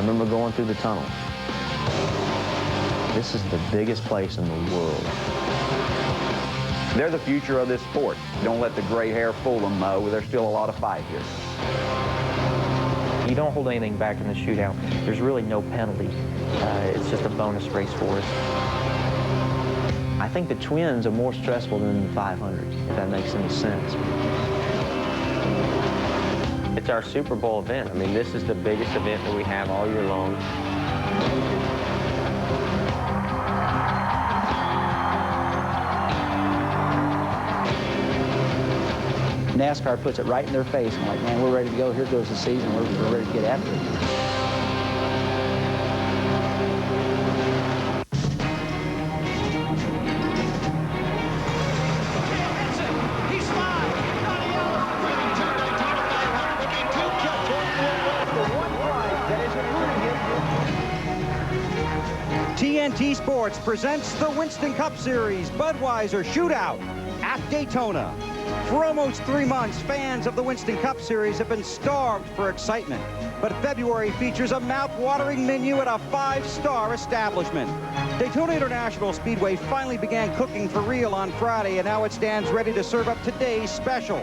I remember going through the tunnel. This is the biggest place in the world. They're the future of this sport. Don't let the gray hair fool them, Mo. There's still a lot of fight here. You don't hold anything back in the shootout. There's really no penalty. It's just a bonus race for us. I think the Twins are more stressful than the 500, if that makes any sense. It's our Super Bowl event. I mean, this is the biggest event that we have all year long. NASCAR puts it right in their face. I'm like, man, we're ready to go. Here goes the season. We're ready to get after it. TNT Sports presents the Winston Cup Series Budweiser Shootout at Daytona. For almost 3 months, fans of the Winston Cup Series have been starved for excitement. But February features a mouth-watering menu at a 5-star establishment. Daytona International Speedway finally began cooking for real on Friday, and now it stands ready to serve up today's special.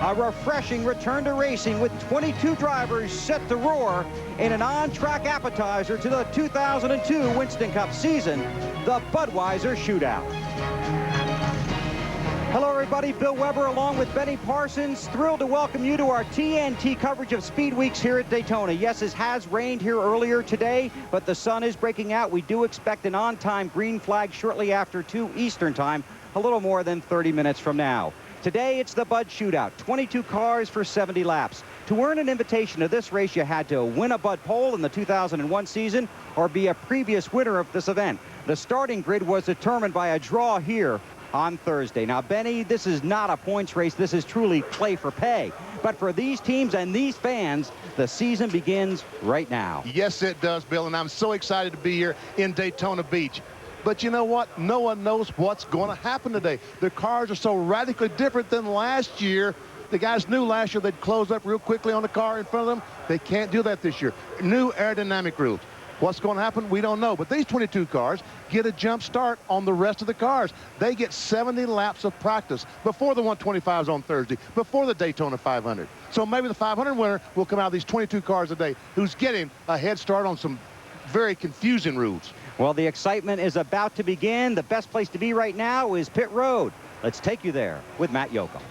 A refreshing return to racing with 22 drivers set to roar in an on-track appetizer to the 2002 Winston Cup season, the Budweiser Shootout. Hello, everybody. Bill Weber along with Benny Parsons. Thrilled to welcome you to our TNT coverage of Speed Weeks here at Daytona. Yes, it has rained here earlier today, but the sun is breaking out. We do expect an on-time green flag shortly after 2 Eastern time, a little more than 30 minutes from now. Today, it's the Bud Shootout, 22 cars for 70 laps. To earn an invitation to this race, you had to win a Bud Pole in the 2001 season or be a previous winner of this event. The starting grid was determined by a draw here on Thursday. Now, Benny, this is not a points race. This is truly play for pay. But for these teams and these fans, the season begins right now. Yes, it does, Bill, and I'm so excited to be here in Daytona Beach. But you know what? No one knows what's going to happen today. The cars are so radically different than last year. The guys knew last year they'd close up real quickly on the car in front of them. They can't do that this year. New aerodynamic rules. What's going to happen? We don't know. But these 22 cars get a jump start on the rest of the cars. They get 70 laps of practice before the 125s on Thursday, before the Daytona 500. So maybe the 500 winner will come out of these 22 cars a day who's getting a head start on some very confusing rules. Well, the excitement is about to begin. The best place to be right now is pit road. Let's take you there with Matt Yoakum.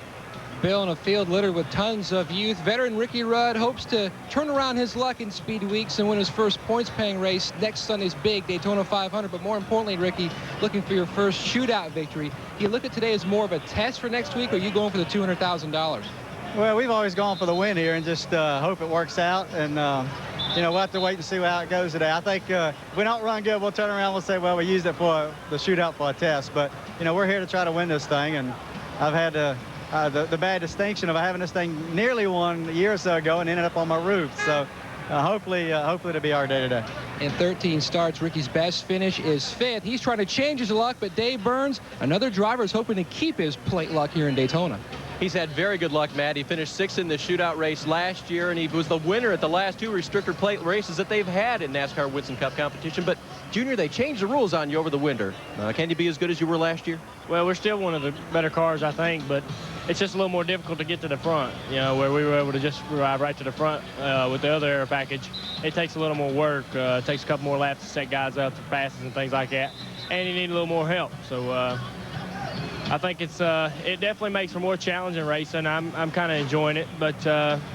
Bill, in a field littered with tons of youth, veteran Ricky Rudd hopes to turn around his luck in Speed Weeks and win his first points-paying race next Sunday's big Daytona 500. But more importantly, Ricky, looking for your first shootout victory. Do you look at today as more of a test for next week, or are you going for the $200,000? Well, we've always gone for the win here and just hope it works out. And, you know, we'll have to wait and see how it goes today. I think if we don't run good, we'll turn around and we'll say, well, we used it for the shootout for a test. But, you know, we're here to try to win this thing. And I've had the bad distinction of having this thing nearly won a year or so ago and ended up on my roof. So hopefully it'll be our day today. In 13 starts, Ricky's best finish is 5th. He's trying to change his luck, but Dave Burns, another driver, is hoping to keep his plate luck here in Daytona. He's had very good luck, Matt. He finished 6th in the shootout race last year, and he was the winner at the last 2 restrictor plate races that they've had in NASCAR Winston Cup competition. But, Junior, they changed the rules on you over the winter. Can you be as good as you were last year? Well, we're still one of the better cars, I think, but it's just a little more difficult to get to the front, you know, where we were able to just drive right to the front with the other air package. It takes a little more work. It takes a couple more laps to set guys up for passes and things like that, and you need a little more help. So I think it definitely makes for more challenging racing. I'm kind of enjoying it, but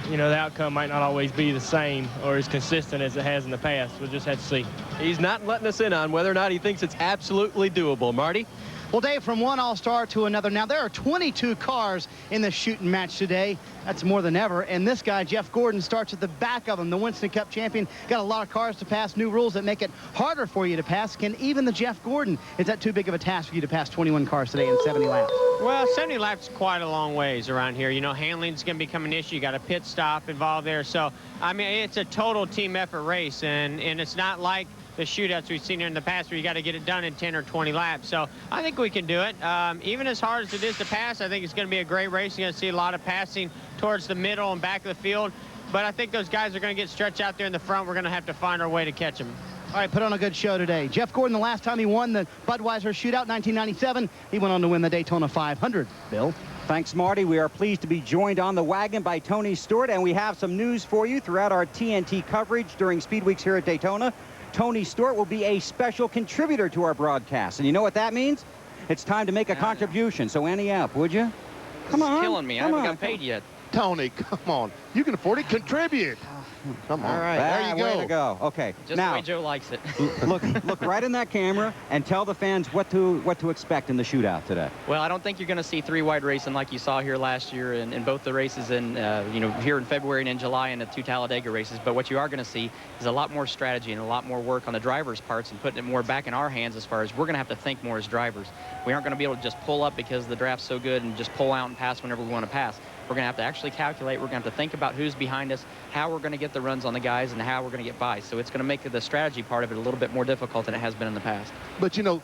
you know, the outcome might not always be the same or as consistent as it has in the past. We'll just have to see. He's not letting us in on whether or not he thinks it's absolutely doable. Marty? Well, Dave, from one all-star to another. Now, there are 22 cars in the shooting match today. That's more than ever. And this guy, Jeff Gordon, starts at the back of them. The Winston Cup champion got a lot of cars to pass, new rules that make it harder for you to pass. Can even the Jeff Gordon, is that too big of a task for you to pass 21 cars today in 70 laps? Well, 70 laps is quite a long ways around here. You know, handling's going to become an issue. You got a pit stop involved there. So, I mean, it's a total team effort race. And it's not like the shootouts we've seen here in the past where you got to get it done in 10 or 20 laps. So I think we can do it. Even as hard as it is to pass, I think it's going to be a great race. You're going to see a lot of passing towards the middle and back of the field. But I think those guys are going to get stretched out there in the front. We're going to have to find our way to catch them. All right, put on a good show today. Jeff Gordon, the last time he won the Budweiser Shootout, 1997, he went on to win the Daytona 500. Bill? Thanks, Marty. We are pleased to be joined on the wagon by Tony Stewart, and we have some news for you throughout our TNT coverage during Speed Weeks here at Daytona. Tony Stewart will be a special contributor to our broadcast, and you know what that means? It's time to make a contribution, so ante up, would you? Come on. It's killing me. I haven't got paid yet. Tony, come on. You can afford it. Contribute. Come on. All right. There you go. Way to go. Okay. Just now, the way Joe likes it. look right in that camera and tell the fans what to expect in the shootout today. Well, I don't think you're going to see three-wide racing like you saw here last year in both the races and here in February and in July in the two Talladega races. But what you are going to see is a lot more strategy and a lot more work on the drivers' parts and putting it more back in our hands as far as we're going to have to think more as drivers. We aren't going to be able to just pull up because the draft's so good and just pull out and pass whenever we want to pass. We're going to have to actually calculate. We're going to have to think about who's behind us, how we're going to get the runs on the guys, and how we're going to get by. So it's going to make the strategy part of it a little bit more difficult than it has been in the past. But, you know,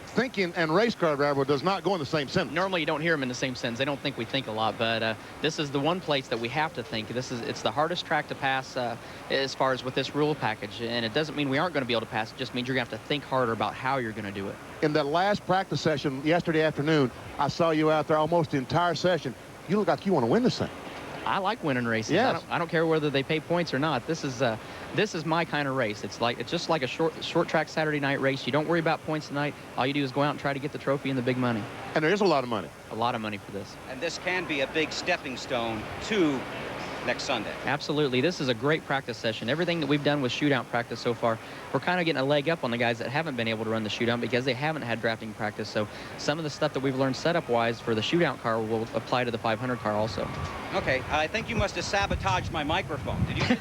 thinking and race car driver does not go in the same sentence. Normally you don't hear them in the same sentence. They don't think we think a lot, but this is the one place that we have to think. It's the hardest track to pass as far as with this rule package, and it doesn't mean we aren't going to be able to pass. It just means you're going to have to think harder about how you're going to do it. In that last practice session yesterday afternoon, I saw you out there almost the entire session. You look like you want to win this thing. I like winning races. Yes. I don't care whether they pay points or not. This is my kind of race. It's just like a short track Saturday night race. You don't worry about points tonight. All you do is go out and try to get the trophy and the big money. And there is a lot of money. A lot of money for this. And this can be a big stepping stone to next Sunday. Absolutely. This is a great practice session. Everything that we've done with shootout practice so far, we're kind of getting a leg up on the guys that haven't been able to run the shootout because they haven't had drafting practice. So some of the stuff that we've learned setup-wise for the shootout car will apply to the 500 car also. Okay, I think you must have sabotaged my microphone. Did you do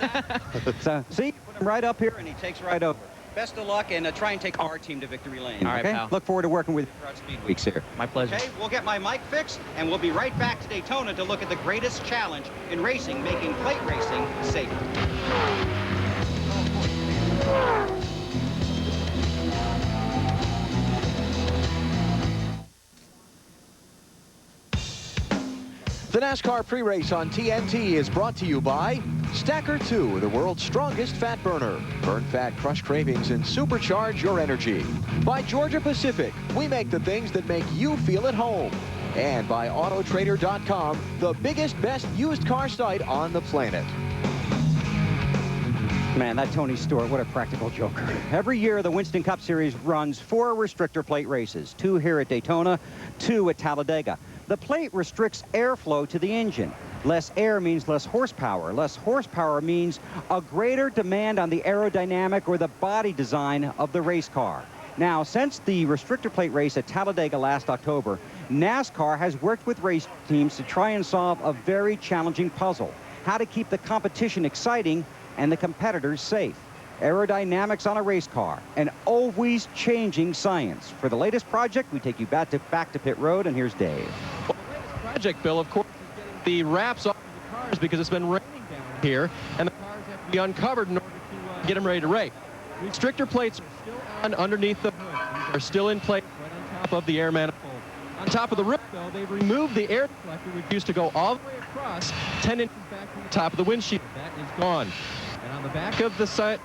that? See, put him right up here, and he takes right over. Best of luck, and try and take our team to victory lane. All right, okay? pal. Look forward to working with you throughout Speed Weeks here. My pleasure. Okay, we'll get my mic fixed, and we'll be right back to Daytona to look at the greatest challenge in racing, making plate racing safer. The NASCAR pre-race on TNT is brought to you by Stacker 2, the world's strongest fat burner. Burn fat, crush cravings, and supercharge your energy. By Georgia Pacific, we make the things that make you feel at home. And by Autotrader.com, the biggest, best used car site on the planet. Man, that Tony Stewart, what a practical joker. Every year, the Winston Cup Series runs 4 restrictor plate races, 2 here at Daytona, 2 at Talladega. The plate restricts airflow to the engine. Less air means less horsepower. Less horsepower means a greater demand on the aerodynamic or the body design of the race car. Now, since the restrictor plate race at Talladega last October, NASCAR has worked with race teams to try and solve a very challenging puzzle: how to keep the competition exciting and the competitors safe. Aerodynamics on a race car, an always changing science. For the latest project, we take you back to pit road, and here's Dave. Well, the latest project, Bill, of course, is getting the wraps off of the cars because it's been raining down here, and the cars have to be uncovered in order to get them ready to race. Restrictor plates are still on underneath the hood. These are still in place right on top of the air manifold. On top of the roof, though, they've removed the air deflector, which used to go all the way across 10 inches back from the top of the windshield. That is gone. And on the back of the side,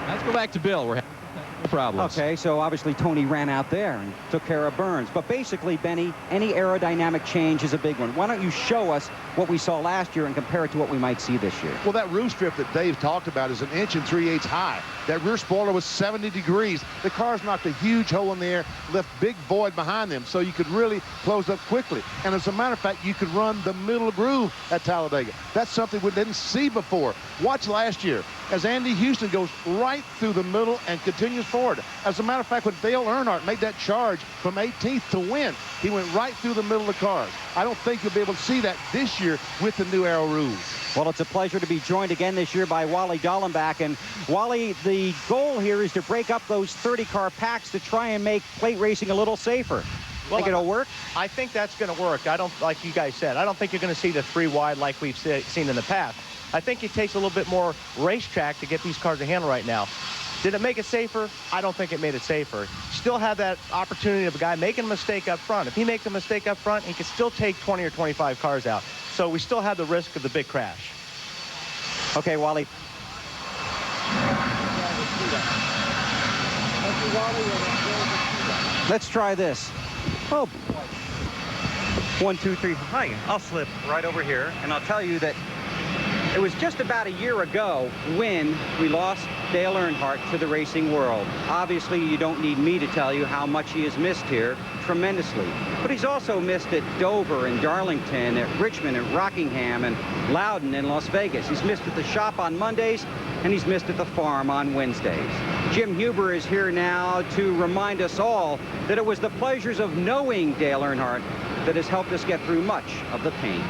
let's go back to Bill. We're having some technical problems. Okay, so obviously Tony ran out there and took care of Burns. But basically, Benny, any aerodynamic change is a big one. Why don't you show us what we saw last year and compare it to what we might see this year? Well, that roof strip that Dave talked about is 1 3/8 inches high. That rear spoiler was 70 degrees. The cars knocked a huge hole in the air, left big void behind them, so you could really close up quickly. And as a matter of fact, you could run the middle groove at Talladega. That's something we didn't see before. Watch last year as Andy Houston goes right through the middle and continues forward. As a matter of fact, when Dale Earnhardt made that charge from 18th to win, he went right through the middle of the cars. I don't think you'll be able to see that this year with the new aero rules. Well, it's a pleasure to be joined again this year by Wally Dallenbach. And Wally, the goal here is to break up those 30-car packs to try and make plate racing a little safer. Well, think it'll work? I think that's going to work. I don't, like you guys said, I don't think you're going to see the 3 wide like we've seen in the past. I think it takes a little bit more racetrack to get these cars to handle right now. Did it make it safer? I don't think it made it safer. Still have that opportunity of a guy making a mistake up front. If he makes a mistake up front, he can still take 20 or 25 cars out. So we still have the risk of the big crash. Okay, Wally. Let's try this. Oh, 1, 2, 3. Hi, I'll slip right over here, and I'll tell you that it was just about a year ago when we lost Dale Earnhardt to the racing world. Obviously, you don't need me to tell you how much he has missed here, tremendously. But he's also missed at Dover and Darlington, at Richmond and Rockingham and Loudon and Las Vegas. He's missed at the shop on Mondays, and he's missed at the farm on Wednesdays. Jim Huber is here now to remind us all that it was the pleasures of knowing Dale Earnhardt that has helped us get through much of the pain.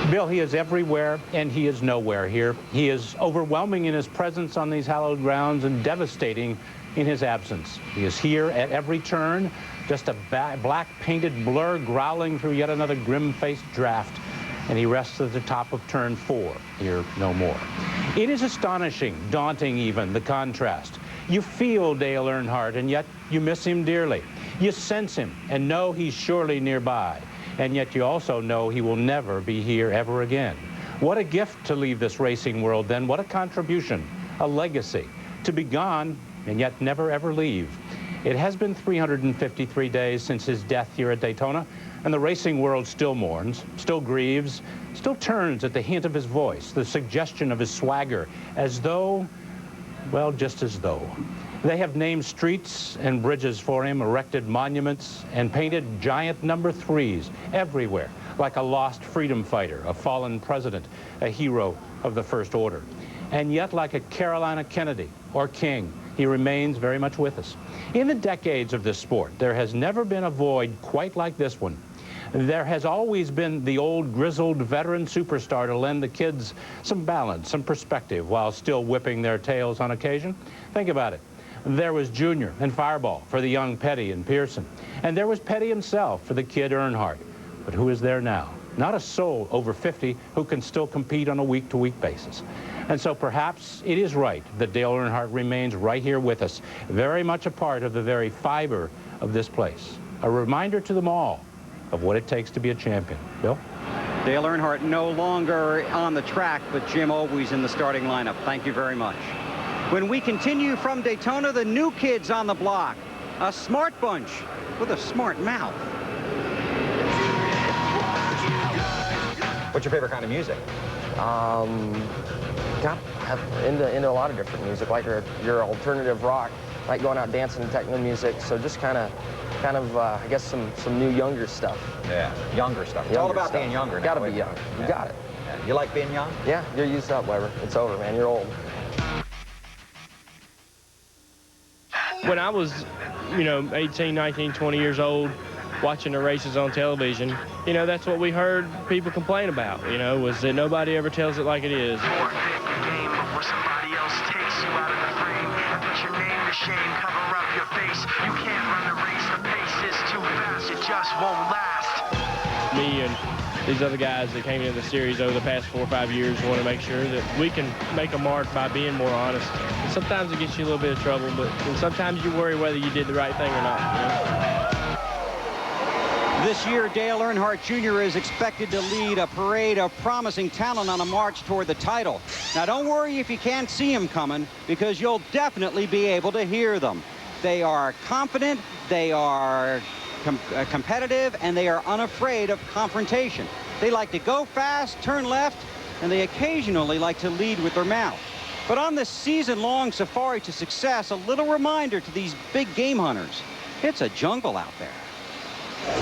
Bill, he is everywhere, and he is nowhere here. He is overwhelming in his presence on these hallowed grounds and devastating in his absence. He is here at every turn, just a black painted blur growling through yet another grim-faced draft, and he rests at the top of turn 4, here no more. It is astonishing, daunting even, the contrast. You feel Dale Earnhardt, and yet you miss him dearly. You sense him and know he's surely nearby. And yet you also know he will never be here ever again. What a gift to leave this racing world then. What a contribution, a legacy, to be gone and yet never ever leave. It has been 353 days since his death here at Daytona, and the racing world still mourns, still grieves, still turns at the hint of his voice, the suggestion of his swagger, as though, well, just as though. They have named streets and bridges for him, erected monuments, and painted giant number 3s everywhere, like a lost freedom fighter, a fallen president, a hero of the First Order. And yet, like a Carolina Kennedy or King, he remains very much with us. In the decades of this sport, there has never been a void quite like this one. There has always been the old grizzled veteran superstar to lend the kids some balance, some perspective, while still whipping their tails on occasion. Think about it. There was Junior and Fireball for the young Petty and Pearson. And there was Petty himself for the kid Earnhardt. But who is there now? Not a soul over 50 who can still compete on a week-to-week basis. And so perhaps it is right that Dale Earnhardt remains right here with us, very much a part of the very fiber of this place. A reminder to them all of what it takes to be a champion. Bill? Dale Earnhardt no longer on the track, but Jim always in the starting lineup. Thank you very much. When we continue from Daytona, the new kids on the block. A smart bunch with a smart mouth. What's your favorite kind of music? Into a lot of different music, like your alternative rock, like going out dancing and techno music. So just kind of, I guess some new younger stuff. Yeah, younger stuff. It's all about being younger now. Gotta be young. You got it. Yeah. You like being young? Yeah, you're used up, Weber. It's over, man. You're old. When I was, 18, 19, 20 years old, watching the races on television, that's what we heard people complain about, was that nobody ever tells it like it is. Me and these other guys that came into the series over the past 4 or 5 years want to make sure that we can make a mark by being more honest. And sometimes it gets you a little bit of trouble, but sometimes you worry whether you did the right thing or not. This year, Dale Earnhardt Jr. is expected to lead a parade of promising talent on a march toward the title. Now, don't worry if you can't see him coming, because you'll definitely be able to hear them. They are confident, they are competitive, and they are unafraid of confrontation. They like to go fast, turn left, and they occasionally like to lead with their mouth. But on this season-long safari to success, a little reminder to these big game hunters. It's a jungle out there.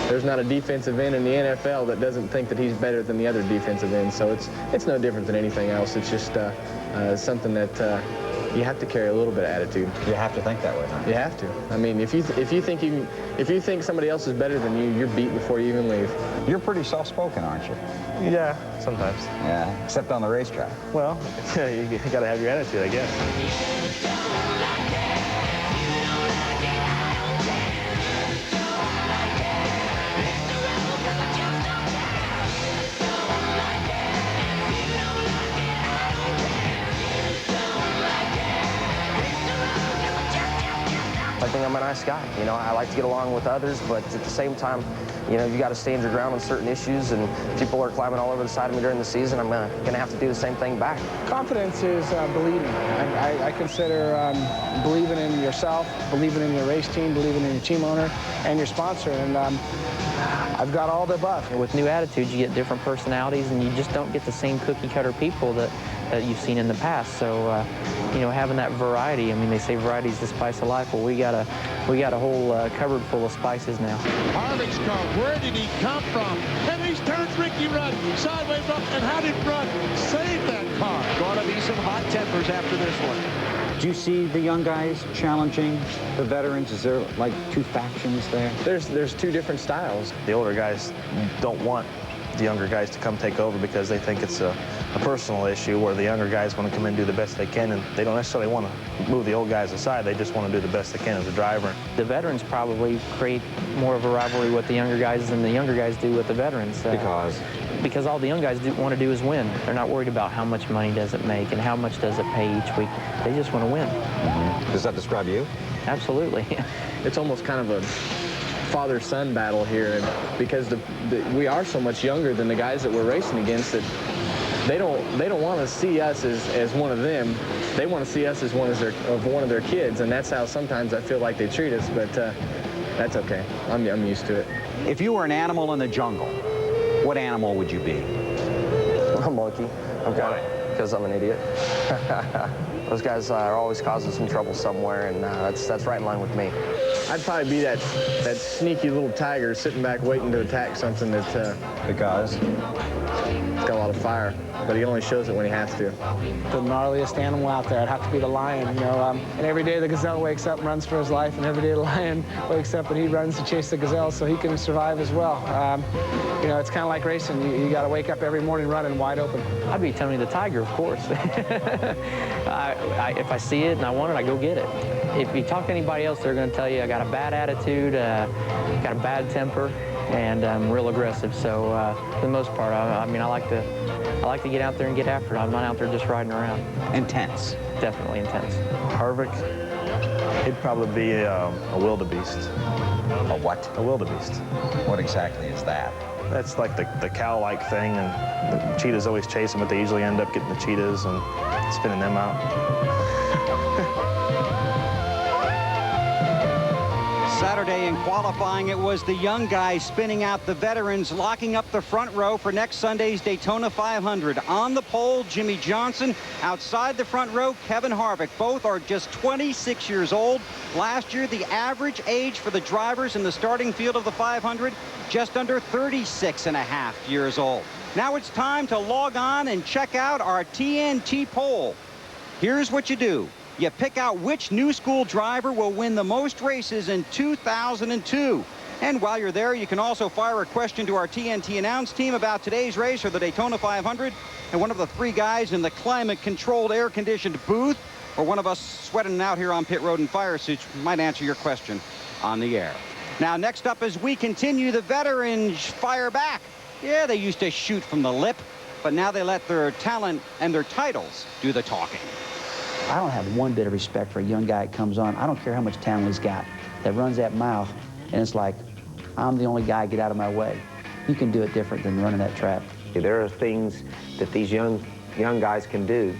There's not a defensive end in the NFL that doesn't think that he's better than the other defensive ends, so it's no different than anything else. It's just something that you have to carry a little bit of attitude. You have to think that way, huh? You have to. I mean, if you think somebody else is better than you, you're beat before you even leave. You're pretty soft-spoken, aren't you? Yeah, sometimes. Yeah, except on the racetrack. Well, you got to have your attitude, I guess. I think I'm a nice guy. I like to get along with others, but at the same time, you know, you got to stand your ground on certain issues, and people are climbing all over the side of me during the season. I'm going to have to do the same thing back. Confidence is believing. I consider believing in yourself, believing in your race team, believing in your team owner and your sponsor, and I've got all the above. With new attitudes, you get different personalities, and you just don't get the same cookie-cutter people that you've seen in the past. So, you know, having that variety, I mean, they say variety is the spice of life. Well, we got a whole cupboard full of spices now. Harvick's car, where did he come from? And he turns Ricky Rudd sideways up, and how did Rudd save that car? Going to be some hot tempers after this one. Do you see the young guys challenging the veterans? Is there like two factions there? There's two different styles. The older guys don't want the younger guys to come take over because they think it's a personal issue, where the younger guys want to come in and do the best they can, and they don't necessarily want to move the old guys aside. They just want to do the best they can as a driver. The veterans probably create more of a rivalry with the younger guys than the younger guys do with the veterans. Because all the young guys want to do is win. They're not worried about how much money does it make and how much does it pay each week. They just want to win. Does that describe you? Absolutely. It's almost kind of a father-son battle here, and because we are so much younger than the guys that we're racing against, that they don't want to see us as one of them. They want to see us as one of their kids, and that's how sometimes I feel like they treat us. But that's okay. I'm used to it. If you were an animal in the jungle, what animal would you be? A monkey. Because I'm an idiot. Those guys are always causing some trouble somewhere, and that's right in line with me. I'd probably be that sneaky little tiger sitting back waiting to attack something that because it's got a lot of fire, but he only shows it when he has to. The gnarliest animal out there, I'd have to be the lion, you know. And every day the gazelle wakes up and runs for his life, and every day the lion wakes up and he runs to chase the gazelle so he can survive as well. You know, it's kind of like racing. You got to wake up every morning running wide open. I'd be Tony the Tiger, of course. If I see it and I want it, I go get it. If you talk to anybody else, they're going to tell you I got a bad attitude, got a bad temper, and I'm real aggressive. So for the most part, I mean, I like to get out there and get after it. I'm not out there just riding around. Intense. Definitely intense. Harvick, he'd probably be a wildebeest. A what? A wildebeest. What exactly is that? That's like the cow-like thing, and the cheetahs always chase them, but they usually end up getting the cheetahs and spinning them out. Saturday in qualifying, it was the young guys spinning out the veterans, locking up the front row for next Sunday's Daytona 500. On the pole, Jimmy Johnson. Outside the front row, Kevin Harvick. Both are just 26 years old. Last year, the average age for the drivers in the starting field of the 500, just under 36 and a half years old. Now it's time to log on and check out our TNT poll. Here's what you do. You pick out which new school driver will win the most races in 2002. And while you're there, you can also fire a question to our TNT announce team about today's race or the Daytona 500. And one of the three guys in the climate-controlled, air-conditioned booth, or one of us sweating out here on pit road in fire suits, might answer your question on the air. Now, next up, as we continue, the veterans fire back. Yeah, they used to shoot from the lip, but now they let their talent and their titles do the talking. I don't have one bit of respect for a young guy that comes on. I don't care how much talent he's got, that runs that mouth, and it's like, I'm the only guy, get out of my way. You can do it different than running that track. There are things that these young guys can do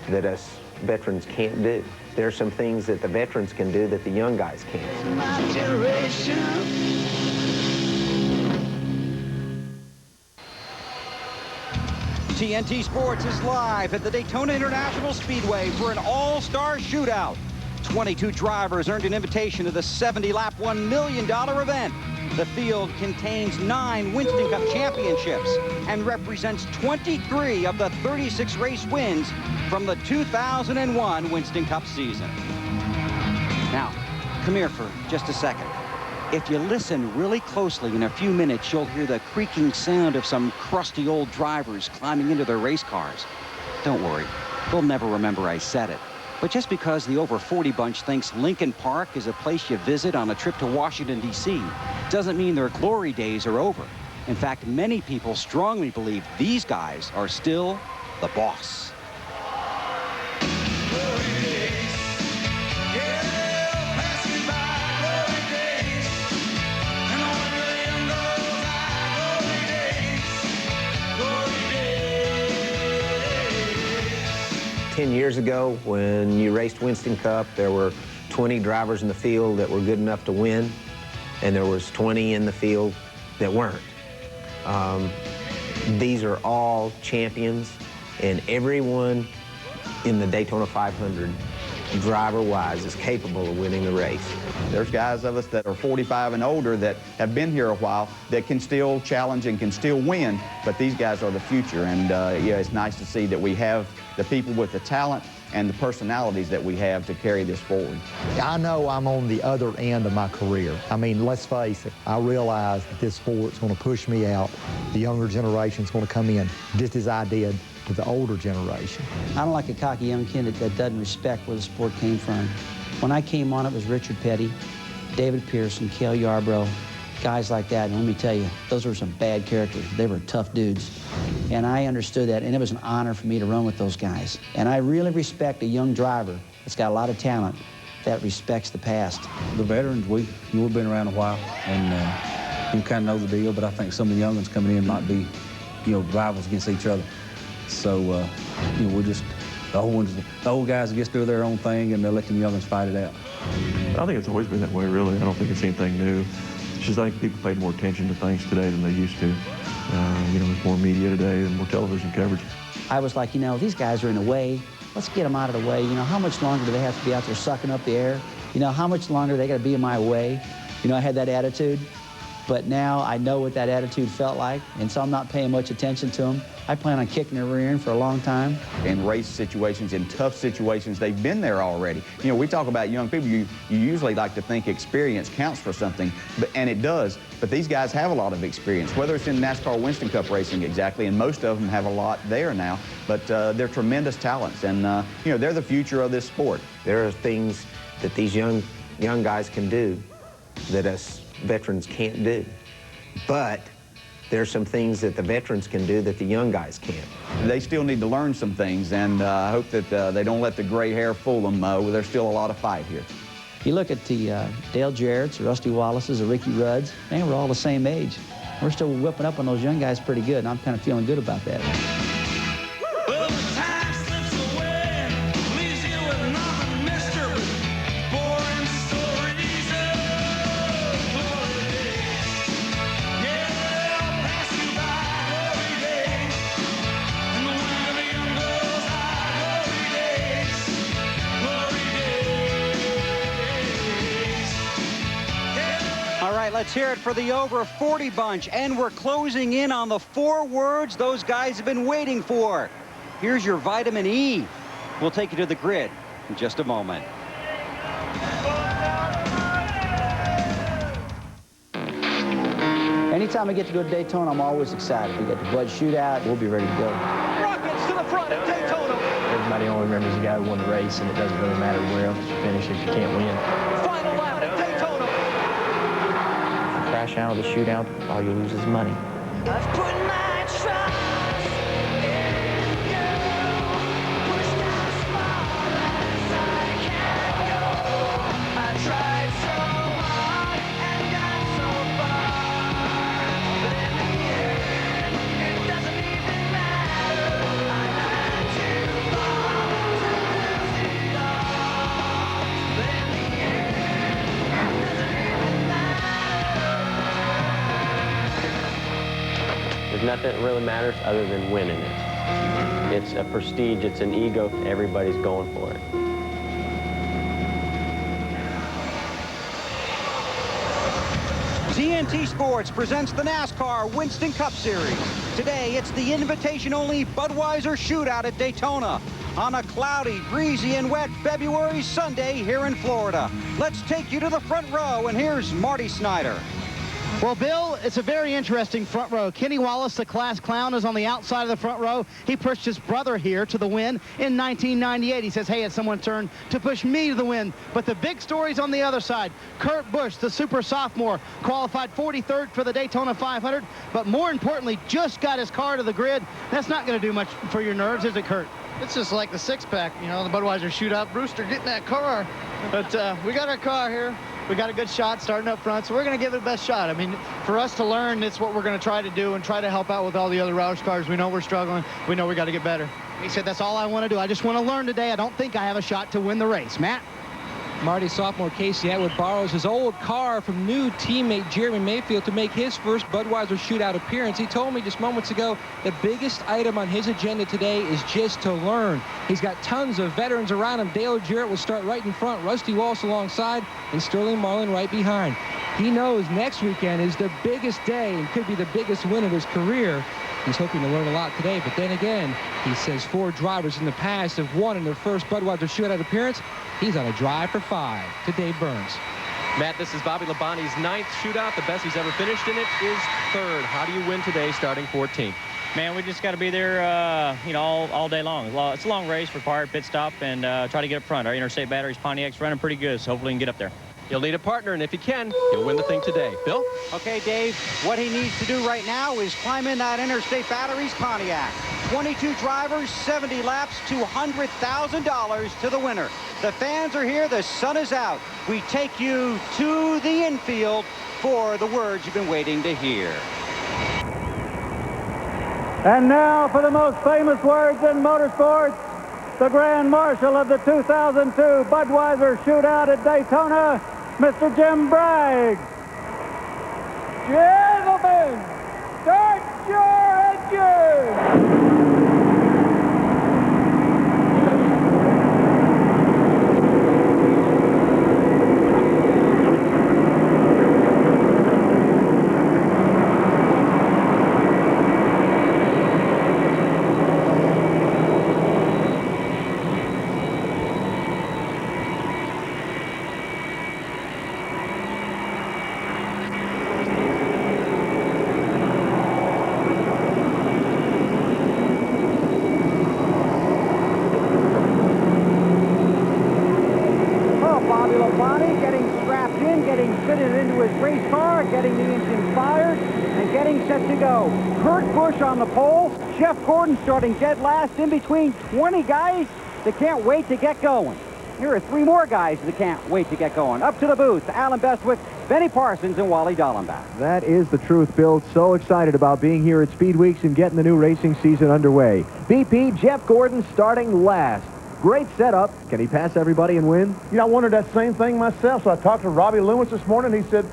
that us veterans can't do. There are some things that the veterans can do that the young guys can't. My generation. TNT Sports is live at the Daytona International Speedway for an all-star shootout. 22 drivers earned an invitation to the 70-lap $1 million event. The field contains 9 Winston Cup championships and represents 23 of the 36 race wins from the 2001 Winston Cup season. Now, come here for just a second. If you listen really closely, in a few minutes, you'll hear the creaking sound of some crusty old drivers climbing into their race cars. Don't worry, they'll never remember I said it. But just because the over 40 bunch thinks Lincoln Park is a place you visit on a trip to Washington, D.C., doesn't mean their glory days are over. In fact, many people strongly believe these guys are still the boss. 10 years ago, when you raced Winston Cup, there were 20 drivers in the field that were good enough to win, and there was 20 in the field that weren't. These are all champions, and everyone in the Daytona 500, driver-wise, is capable of winning the race. There's guys of us that are 45 and older that have been here a while that can still challenge and can still win, but these guys are the future. And yeah, it's nice to see that we have the people with the talent and the personalities that we have to carry this forward. I know I'm on the other end of my career. I mean, let's face it, I realize that this sport's going to push me out. The younger generation's going to come in just as I did to the older generation. I don't like a cocky young kid that doesn't respect where the sport came from. When I came on, it was Richard Petty, David Pearson, Cale Yarbrough, guys like that. And let me tell you, those were some bad characters. They were tough dudes. And I understood that, and it was an honor for me to run with those guys. And I really respect a young driver that's got a lot of talent that respects the past. The veterans, we've been around a while, and you kind of know the deal, but I think some of the young ones coming in might be, rivals against each other. So, we're just, the old guys just do their own thing, and they'll let the young ones fight it out. I think it's always been that way, really. I don't think it's anything new. It's just I think people paid more attention to things today than they used to. There's more media today and more television coverage. I was like, these guys are in the way. Let's get them out of the way. How much longer do they have to be out there sucking up the air? How much longer they got to be in my way? I had that attitude. But now I know what that attitude felt like, and so I'm not paying much attention to them. I plan on kicking their rear end for a long time. In race situations, in tough situations, they've been there already. We talk about young people. You usually like to think experience counts for something, and it does. But these guys have a lot of experience, whether it's in NASCAR Winston Cup racing exactly, and most of them have a lot there now. But they're tremendous talents, and they're the future of this sport. There are things that these young guys can do that us veterans can't do. But there's some things that the veterans can do that the young guys can't. They still need to learn some things, and I hope that they don't let the gray hair fool them. There's still a lot of fight here. You look at the Dale Jarrett's, the Rusty Wallace's, the Ricky Rudds, they were all the same age. We're still whipping up on those young guys pretty good, and I'm kind of feeling good about that. Let's hear it for the over 40 bunch, and we're closing in on the 4 words those guys have been waiting for. Here's your vitamin E. We'll take you to the grid in just a moment. Anytime I get to go to Daytona, I'm always excited. We got the Budweiser Shootout. We'll be ready to go. Rockets to the front at Daytona. Everybody only remembers the guy who won the race, and it doesn't really matter where else you finish if you can't win. Final lap at Daytona. Crash out of the shootout, all you lose is money. I've put my trust in you. Pushed as far as I can go. I tried so hard and got so far, but in the end, it doesn't even matter. I had to fall to lose it all, but in the end, it doesn't even matter. There's nothing that really matters other than winning it. It's a prestige, it's an ego, everybody's going for it. TNT Sports presents the NASCAR Winston Cup Series. Today, it's the invitation-only Budweiser Shootout at Daytona on a cloudy, breezy, and wet February Sunday here in Florida. Let's take you to the front row, and here's Marty Snyder. Well, Bill, it's a very interesting front row. Kenny Wallace, the class clown, is on the outside of the front row. He pushed his brother here to the win in 1998. He says, hey, it's someone's turn to push me to the win. But the big story's on the other side. Kurt Busch, the super sophomore, qualified 43rd for the Daytona 500, but more importantly, just got his car to the grid. That's not going to do much for your nerves, is it, Kurt? It's just like the six-pack, the Budweiser Shootout. Brewster getting that car. But we got our car here. We got a good shot starting up front, so we're going to give it the best shot. I mean, for us to learn, it's what we're going to try to do and try to help out with all the other Roush cars. We know we're struggling. We know we got to get better. He said, that's all I want to do. I just want to learn today. I don't think I have a shot to win the race. Matt? Marty sophomore Casey Atwood borrows his old car from new teammate Jeremy Mayfield to make his first Budweiser Shootout appearance. He told me just moments ago the biggest item on his agenda today is just to learn. He's got tons of veterans around him. Dale Jarrett will start right in front, Rusty Walsh alongside, and Sterling Marlin right behind. He knows next weekend is the biggest day and could be the biggest win of his career. He's hoping to learn a lot today, but then again, he says 4 drivers in the past have won in their first Budweiser Shootout appearance. He's on a drive for 5 to Dave Burns. Matt, this is Bobby Labonte's 9th shootout. The best he's ever finished in it is 3rd. How do you win today starting 14th? Man, we just got to be there, you know, all day long. It's a long race, required pit stop, and try to get up front. Our interstate batteries, Pontiac's running pretty good, so hopefully we can get up there. You'll need a partner, and if you can, you'll win the thing today. Bill? Okay, Dave, what he needs to do right now is climb in that interstate batteries Pontiac. 22 drivers, 70 laps, $200,000 to the winner. The fans are here, the sun is out. We take you to the infield for the words you've been waiting to hear. And now for the most famous words in motorsports, the Grand Marshal of the 2002 Budweiser Shootout at Daytona, Mr. Jim Bragg. Gentlemen, start your engines! Getting the engine fired and getting set to go. Kurt Busch on the pole. Jeff Gordon starting dead last in between 20 guys that can't wait to get going. Here are 3 more guys that can't wait to get going. Up to the booth, Alan Bestwick, Benny Parsons, and Wally Dallenbach. That is the truth, Bill. So excited about being here at Speed Weeks and getting the new racing season underway. BP, Jeff Gordon starting last. Great setup. Can he pass everybody and win? You know, I wondered that same thing myself. So I talked to Robbie Lewis this morning. He said,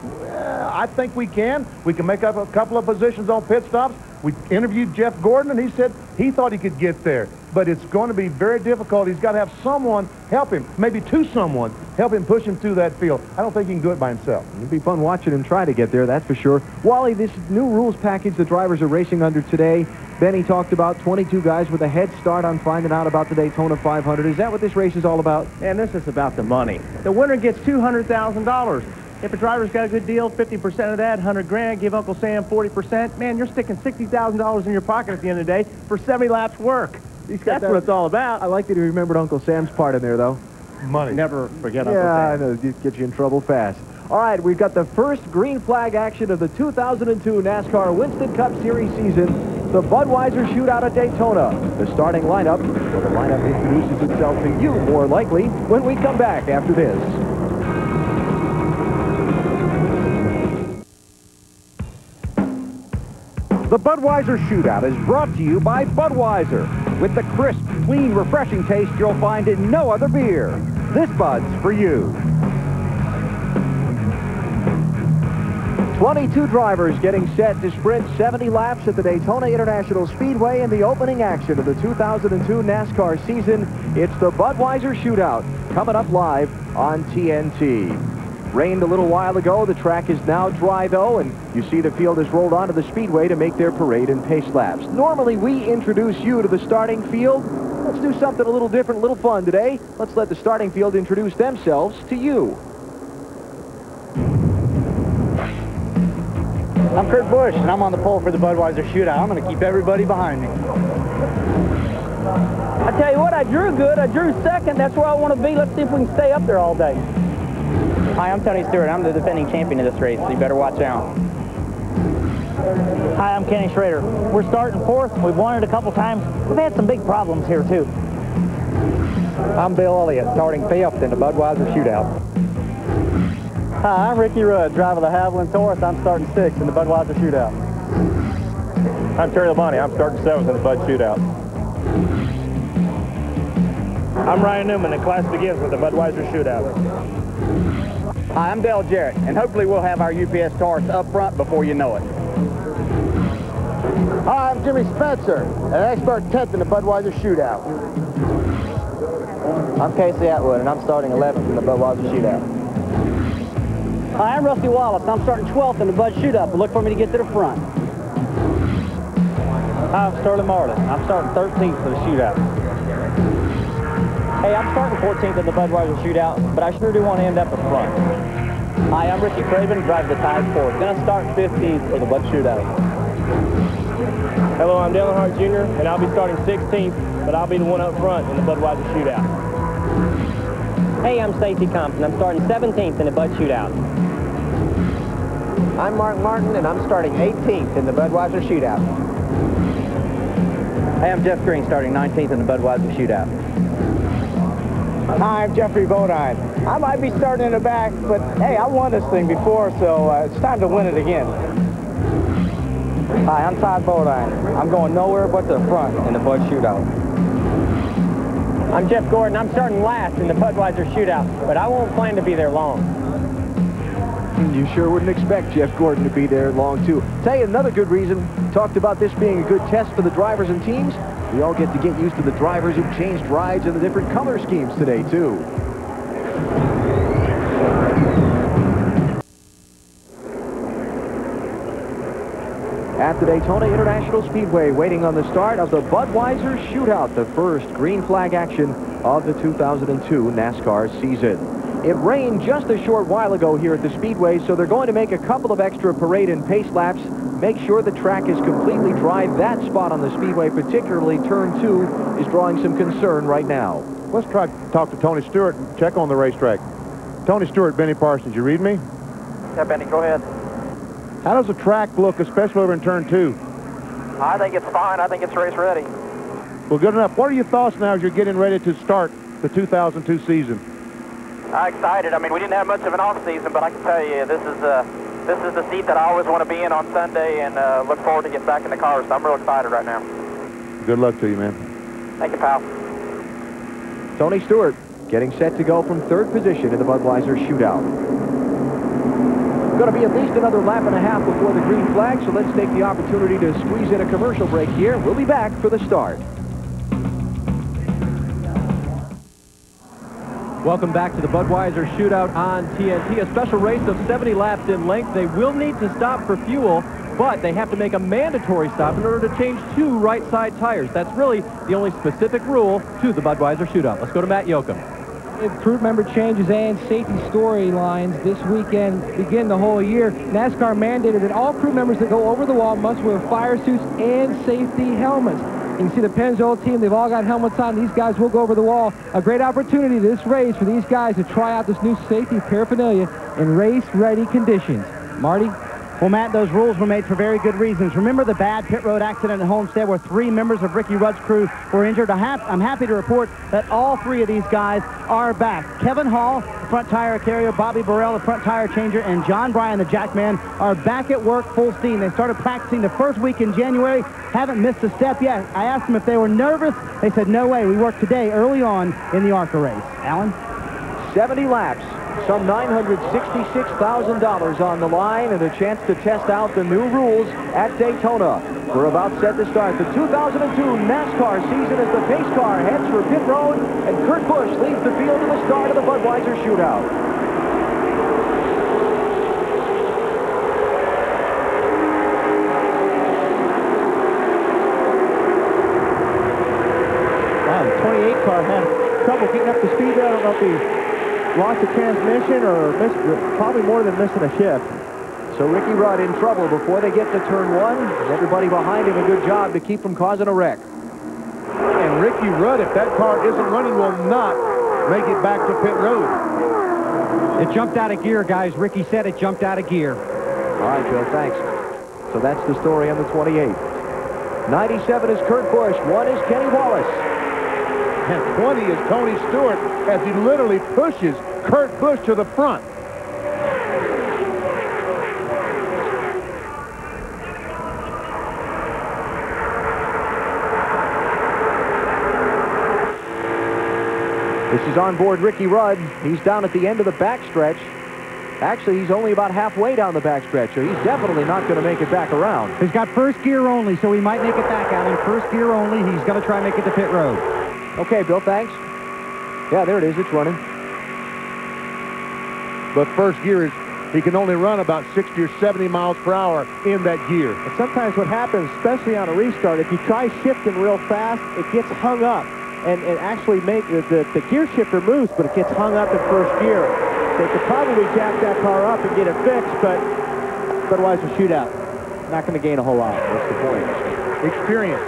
I think we can. We can make up a couple of positions on pit stops. We interviewed Jeff Gordon, and he said he thought he could get there. But it's going to be very difficult. He's got to have someone help him, maybe someone, help him push him through that field. I don't think he can do it by himself. It'd be fun watching him try to get there, that's for sure. Wally, this new rules package the drivers are racing under today, Benny talked about 22 guys with a head start on finding out about the Daytona 500. Is that what this race is all about? And this is about the money. The winner gets $200,000. If a driver's got a good deal, 50% of that, 100 grand, give Uncle Sam 40%. Man, you're sticking $60,000 in your pocket at the end of the day for 70 laps work. That's what it's all about. I like that he remembered Uncle Sam's part in there, though. Money. Never forget Uncle Sam. Yeah, I know. It gets you in trouble fast. All right, we've got the first green flag action of the 2002 NASCAR Winston Cup Series season, the Budweiser Shootout at Daytona. The starting lineup, well, the lineup introduces itself to you more likely when we come back after this. The Budweiser Shootout is brought to you by Budweiser. With the crisp, clean, refreshing taste you'll find in no other beer. This Bud's for you. 22 drivers getting set to sprint 70 laps at the Daytona International Speedway in the opening action of the 2002 NASCAR season. It's the Budweiser Shootout, coming up live on TNT. Rained a little while ago. The track is now dry, though, and you see the field has rolled onto the Speedway to make their parade and pace laps. Normally, we introduce you to the starting field. Let's do something a little different, a little fun today. Let's let the starting field introduce themselves to you. I'm Kurt Busch, and I'm on the pole for the Budweiser Shootout. I'm going to keep everybody behind me. I tell you what, I drew good. I drew second. That's where I want to be. Let's see if we can stay up there all day. Hi, I'm Tony Stewart. I'm the defending champion of this race, so you better watch out. Hi, I'm Kenny Schrader. We're starting fourth. We've won it a couple times. We've had some big problems here, too. I'm Bill Elliott, starting fifth in the Budweiser Shootout. Hi, I'm Ricky Rudd, driver of the Haviland Taurus. I'm starting sixth in the Budweiser Shootout. I'm Terry Labonte. I'm starting seventh in the Bud Shootout. I'm Ryan Newman. The class begins with the Budweiser Shootout. Hi, I'm Dale Jarrett, and hopefully we'll have our UPS cars up front before you know it. Hi, I'm Jimmy Spencer, and I start 10th in the Budweiser Shootout. I'm Casey Atwood, and I'm starting 11th in the Budweiser Shootout. Hi, I'm Rusty Wallace. I'm starting 12th in the Bud Shootout, but look for me to get to the front. Hi, I'm Sterling Marlin. I'm starting 13th for the shootout. Hey, I'm starting 14th in the Budweiser Shootout, but I sure do want to end up at front. Hi, I'm Ricky Craven, driving the Tide Ford. Gonna start 15th for the Bud Shootout. Hello, I'm Dillon Hart Jr., and I'll be starting 16th, but I'll be the one up front in the Budweiser Shootout. Hey, I'm Stacey Compton. I'm starting 17th in the Bud Shootout. I'm Mark Martin, and I'm starting 18th in the Budweiser Shootout. Hey, I'm Jeff Green, starting 19th in the Budweiser Shootout. Hi, I'm Jeffrey Bodine. I might be starting in the back, but hey, I won this thing before, so it's time to win it again. Hi, I'm Todd Bodine. I'm going nowhere but the front in the Bud Shootout. I'm Jeff Gordon. I'm starting last in the Budweiser Shootout, but I won't plan to be there long. You sure wouldn't expect Jeff Gordon to be there long, too. Tell you another good reason. Talked about this being a good test for the drivers and teams. We all get to get used to the drivers who've changed rides and the different color schemes today, too. At the Daytona International Speedway, waiting on the start of the Budweiser Shootout, the first green flag action of the 2002 NASCAR season. It rained just a short while ago here at the Speedway, so they're going to make a couple of extra parade and pace laps, make sure the track is completely dry. That spot on the Speedway, particularly turn 2, is drawing some concern right now. Let's try to talk to Tony Stewart and check on the racetrack. Tony Stewart, Benny Parsons, you read me? Yeah, Benny, go ahead. How does the track look, especially over in turn 2? I think it's fine. I think it's race ready. Well, good enough. What are your thoughts now as you're getting ready to start the 2002 season? I'm excited. I mean, we didn't have much of an off season, but I can tell you this is the seat that I always want to be in on Sunday, and look forward to getting back in the car. So I'm real excited right now. Good luck to you, man. Thank you, pal. Tony Stewart getting set to go from 3rd position in the Budweiser Shootout. Going to be at least another lap and a half before the green flag, so let's take the opportunity to squeeze in a commercial break here. We'll be back for the start. Welcome back to the Budweiser Shootout on TNT, a special race of 70 laps in length. They will need to stop for fuel, but they have to make a mandatory stop in order to change 2 right side tires. That's really the only specific rule to the Budweiser Shootout. Let's go to Matt Yoakum. Crew member changes and safety storylines this weekend begin the whole year. NASCAR mandated that all crew members that go over the wall must wear fire suits and safety helmets. You can see the Pennzoil team, they've all got helmets on. These guys will go over the wall. A great opportunity this race for these guys to try out this new safety paraphernalia in race-ready conditions. Marty? Well, Matt, those rules were made for very good reasons. Remember the bad pit road accident at Homestead where 3 members of Ricky Rudd's crew were injured? I'm happy to report that all 3 of these guys are back. Kevin Hall, the front tire carrier, Bobby Burrell, the front tire changer, and John Bryan, the jackman, are back at work full steam. They started practicing the first week in January, haven't missed a step yet. I asked them if they were nervous. They said, no way. We worked today early on in the ARCA race. Alan? 70 laps. Some $966,000 on the line and a chance to test out the new rules at Daytona. We're about set to start the 2002 NASCAR season as the pace car heads for pit road, and Kurt Busch leads the field to the start of the Budweiser Shootout. Wow, the 28 car had trouble getting up to speed there. I don't know if he lost the transmission or probably more than missing a shift. So Ricky Rudd in trouble before they get to turn 1. Everybody behind him a good job to keep from causing a wreck. And Ricky Rudd, if that car isn't running, will not make it back to pit road. It jumped out of gear, guys. Ricky said it jumped out of gear. All right, Joe, thanks. So that's the story on the 28. 97 is Kurt Busch. 1 is Kenny Wallace. And 20 is Tony Stewart as he literally pushes Kurt Busch to the front. This is on board Ricky Rudd. He's down at the end of the backstretch. Actually, he's only about halfway down the backstretch, so he's definitely not going to make it back around. He's got first gear only, so he might make it back, Alan. First gear only. He's going to try and make it to pit road. Okay, Bill, thanks. Yeah, there it is. It's running. But first gear is, he can only run about 60 or 70 miles per hour in that gear. And sometimes what happens, especially on a restart, if you try shifting real fast, it gets hung up. And it actually makes the gear shifter moves, but it gets hung up in first gear. They could probably jack that car up and get it fixed, but Budweiser Shootout, not going to gain a whole lot. That's the point. Experience,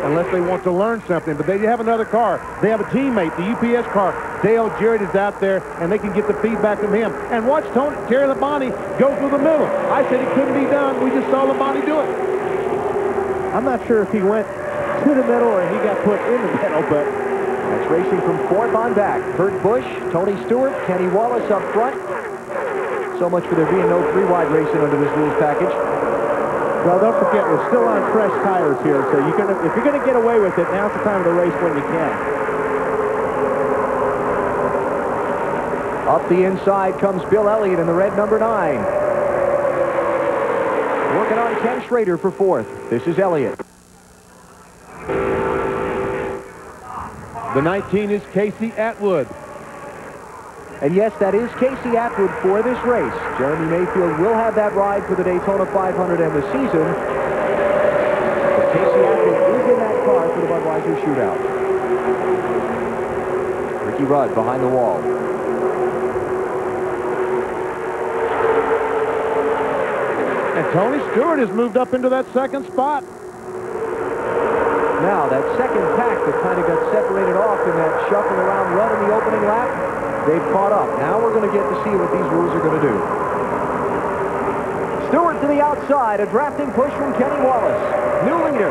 unless they want to learn something. But they have another car. They have a teammate, the UPS car. Dale Jarrett is out there, and they can get the feedback from him. And watch Terry Labonte go through the middle. I said it couldn't be done. We just saw Labonte do it. I'm not sure if he went to the middle or he got put in the middle, but that's racing from fourth on back. Kurt Busch, Tony Stewart, Kenny Wallace up front. So much for there being no three-wide racing under this rules package. Well, don't forget, we're still on fresh tires here, so if you're going to get away with it, now's the time of the race when you can. Up the inside comes Bill Elliott in the red number 9. Working on Ken Schrader for fourth. This is Elliott. The 19 is Casey Atwood. And yes, that is Casey Atwood for this race. Jeremy Mayfield will have that ride for the Daytona 500 and the season. But Casey Atwood is in that car for the Budweiser Shootout. Ricky Rudd behind the wall. And Tony Stewart has moved up into that second spot. Now, that second pack that kind of got separated off in that shuffle around run in the opening lap, they've caught up. Now we're going to get to see what these rules are going to do. Stewart to the outside, a drafting push from Kenny Wallace. New leader.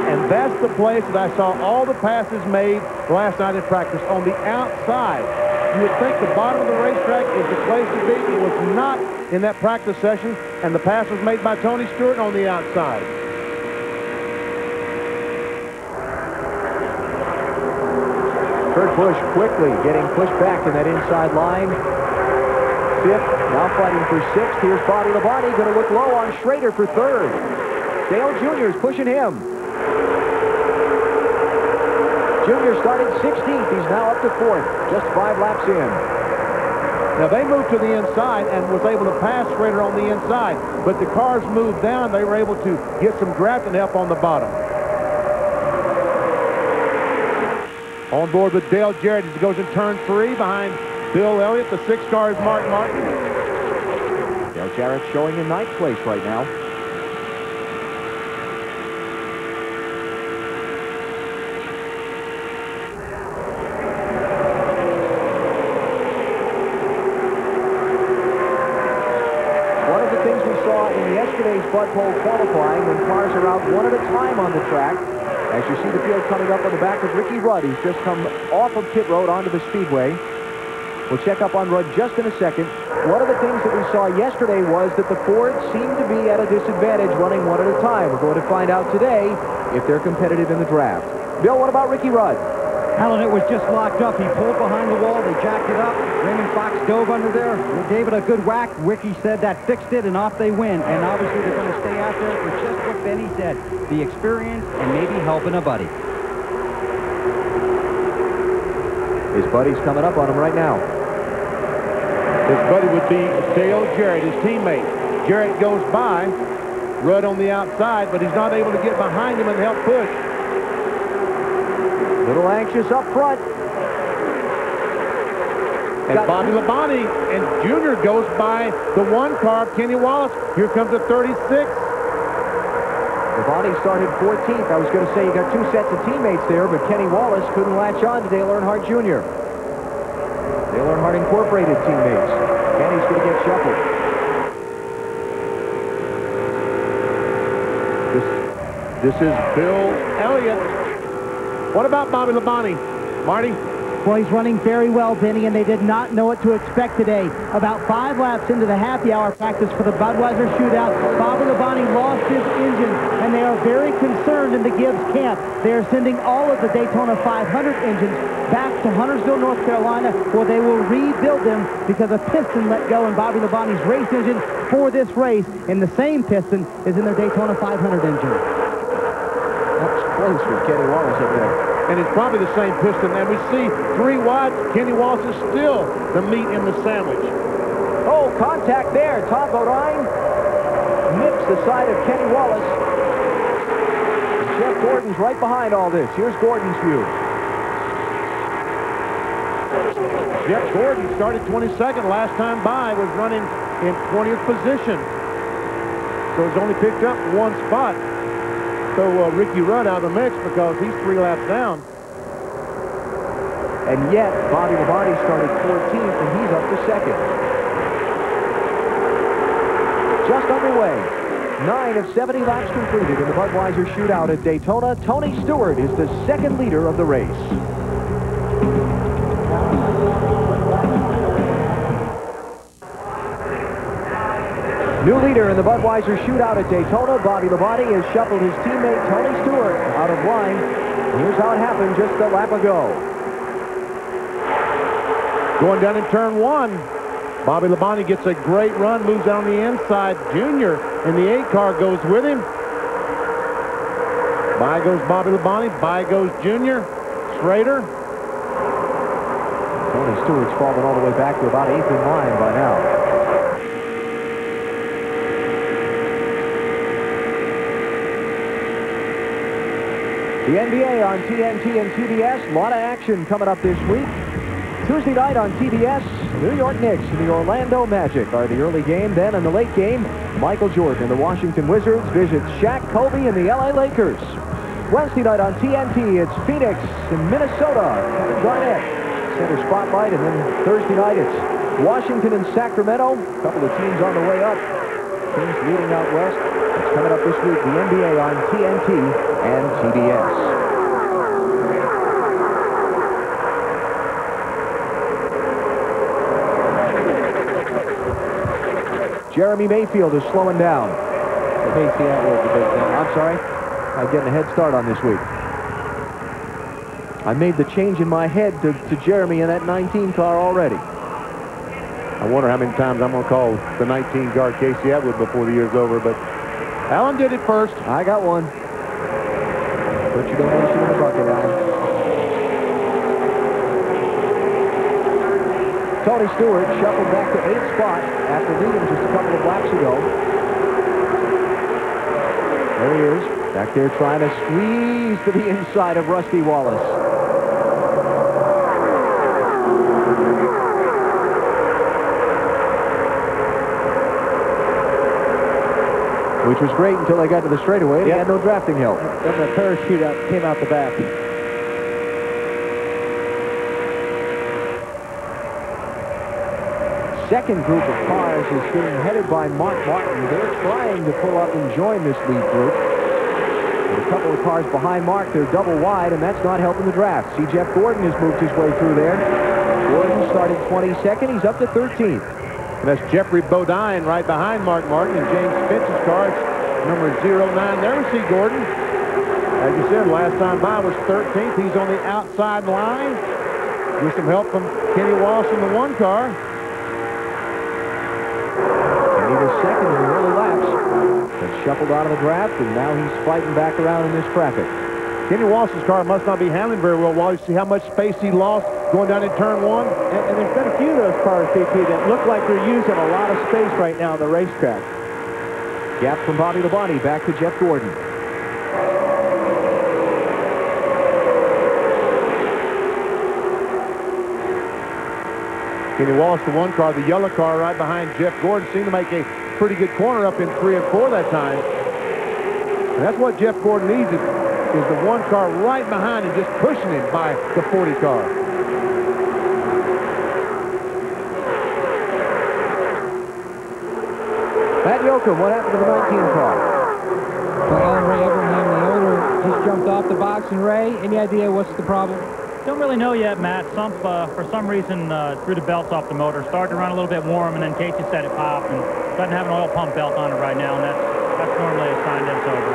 And that's the place that I saw all the passes made last night in practice, on the outside. You would think the bottom of the racetrack is the place to be. It was not in that practice session, and the pass was made by Tony Stewart on the outside. Kurt Busch quickly getting pushed back in that inside line. Fifth, now fighting for sixth. Here's Bobby Labonte, going to look low on Schrader for third. Dale Jr. is pushing him. Jr. started 16th. He's now up to fourth, just 5 laps in. Now, they moved to the inside and was able to pass Schrader on the inside, but the cars moved down. They were able to get some drafting help on the bottom. On board with Dale Jarrett as he goes in turn 3 behind Bill Elliott. The 6 car is Mark Martin. Dale Jarrett showing in 9th place right now. One of the things we saw in yesterday's Bud Pole qualifying, when cars are out one at a time on the track, as you see the field coming up on the back of Ricky Rudd, who's just come off of pit road onto the Speedway. We'll check up on Rudd just in a second. One of the things that we saw yesterday was that the Fords seemed to be at a disadvantage running one at a time. We're going to find out today if they're competitive in the draft. Bill, what about Ricky Rudd? Alan, it was just locked up. He pulled behind the wall. They jacked it up. Raymond Fox dove under there. Gave it a good whack. Ricky said that fixed it, and off they went. And obviously they're going to stay out there for just what Benny said, the experience and maybe helping a buddy. His buddy's coming up on him right now. His buddy would be Dale Jarrett, his teammate. Jarrett goes by, Rudd on the outside, but he's not able to get behind him and help push. Little anxious up front. And Bobby Labonte and Jr. goes by the 1 car, Kenny Wallace. Here comes the 36. Labonte started 14th. I was going to say you got 2 sets of teammates there, but Kenny Wallace couldn't latch on to Dale Earnhardt Jr. Dale Earnhardt Incorporated teammates. Kenny's going to get shuffled. This is Bill Elliott. What about Bobby Labonte? Marty? Well, he's running very well, Benny, and they did not know what to expect today. About 5 laps into the happy hour practice for the Budweiser Shootout, Bobby Labonte lost his engine, and they are very concerned in the Gibbs camp. They are sending all of the Daytona 500 engines back to Huntersville, North Carolina, where they will rebuild them because a piston let go in Bobby Labonte's race engine for this race, and the same piston is in their Daytona 500 engine. That's close with Kenny Wallace up there. And it's probably the same piston. And we see 3 wide. Kenny Wallace is still the meat in the sandwich. Oh, contact there. Tom Bodine nips the side of Kenny Wallace. Jeff Gordon's right behind all this. Here's Gordon's view. Jeff Gordon started 22nd last time by, was running in 20th position. So he's only picked up 1 spot. So Ricky Rudd out of the mix because he's 3 laps down. And yet, Bobby Labonte started 14th, and he's up to 2nd. Just underway. 9 of 70 laps completed in the Budweiser Shootout at Daytona. Tony Stewart is the 2nd leader of the race. New leader in the Budweiser Shootout at Daytona, Bobby Labonte has shuffled his teammate Tony Stewart out of line. Here's how it happened just a lap ago. Going down in turn 1, Bobby Labonte gets a great run, moves out on the inside. Junior in the 8 car goes with him. By goes Bobby Labonte, by goes Junior. Schrader. Tony Stewart's fallen all the way back to about 8th in line by now. The NBA on TNT and TBS. A lot of action coming up this week. Tuesday night on TBS, New York Knicks and the Orlando Magic are the early game. Then in the late game, Michael Jordan and the Washington Wizards visit Shaq, Kobe, and the LA Lakers. Wednesday night on TNT, it's Phoenix and Minnesota. Kevin Garnett, center spotlight. And then Thursday night, it's Washington and Sacramento. A couple of teams on the way up. Teams leading out west. It's coming up this week, the NBA on TNT and TBS. Jeremy Mayfield is slowing down. I'm sorry. I'm getting a head start on this week. I made the change in my head to Jeremy in that 19 car already. I wonder how many times I'm going to call the 19 guard Casey Atwood before the year's over, but Alan did it first. I got one. Put your donation in the bucket, Alan. Tony Stewart shuffled back to 8th spot after leading just a couple of laps ago. There he is, back there trying to squeeze to the inside of Rusty Wallace. Which was great until they got to the straightaway and he had no drafting help. Then the parachute out, came out the back. Second group of cars is being headed by Mark Martin. They're trying to pull up and join this lead group. With a couple of cars behind Mark, they're double wide, and that's not helping the draft. See, Jeff Gordon has moved his way through there. Gordon started 22nd. He's up to 13th. And that's Jeffrey Bodine right behind Mark Martin and James Finch's car. It's number 09. There we see Gordon. As you said, last time by was 13th. He's on the outside line. With some help from Kenny Wallace in the 1 car. Kenny was second in the early laps. But shuffled out of the draft, and now he's fighting back around in this traffic. Kenny Wallace's car must not be handling very well. While you see how much space he lost going down in turn 1. And there's been a few of those cars, BP, that look like they're using a lot of space right now on the racetrack. Gap from Bobby Labonte back to Jeff Gordon. Kenny Wallace, the 1 car, the yellow car right behind Jeff Gordon, seemed to make a pretty good corner up in 3 and 4 that time. And that's what Jeff Gordon needs is the 1 car right behind him, just pushing him by the 40 car. Matt Yoakum, what happened to the 19 car? Well, Ray Abraham, the owner, just jumped off the box. And Ray, any idea what's the problem? Don't really know yet, Matt. For some reason, threw the belts off the motor. Started to run a little bit warm, and then Casey said it popped, and doesn't have an oil pump belt on it right now, and that's normally a sign that it's over.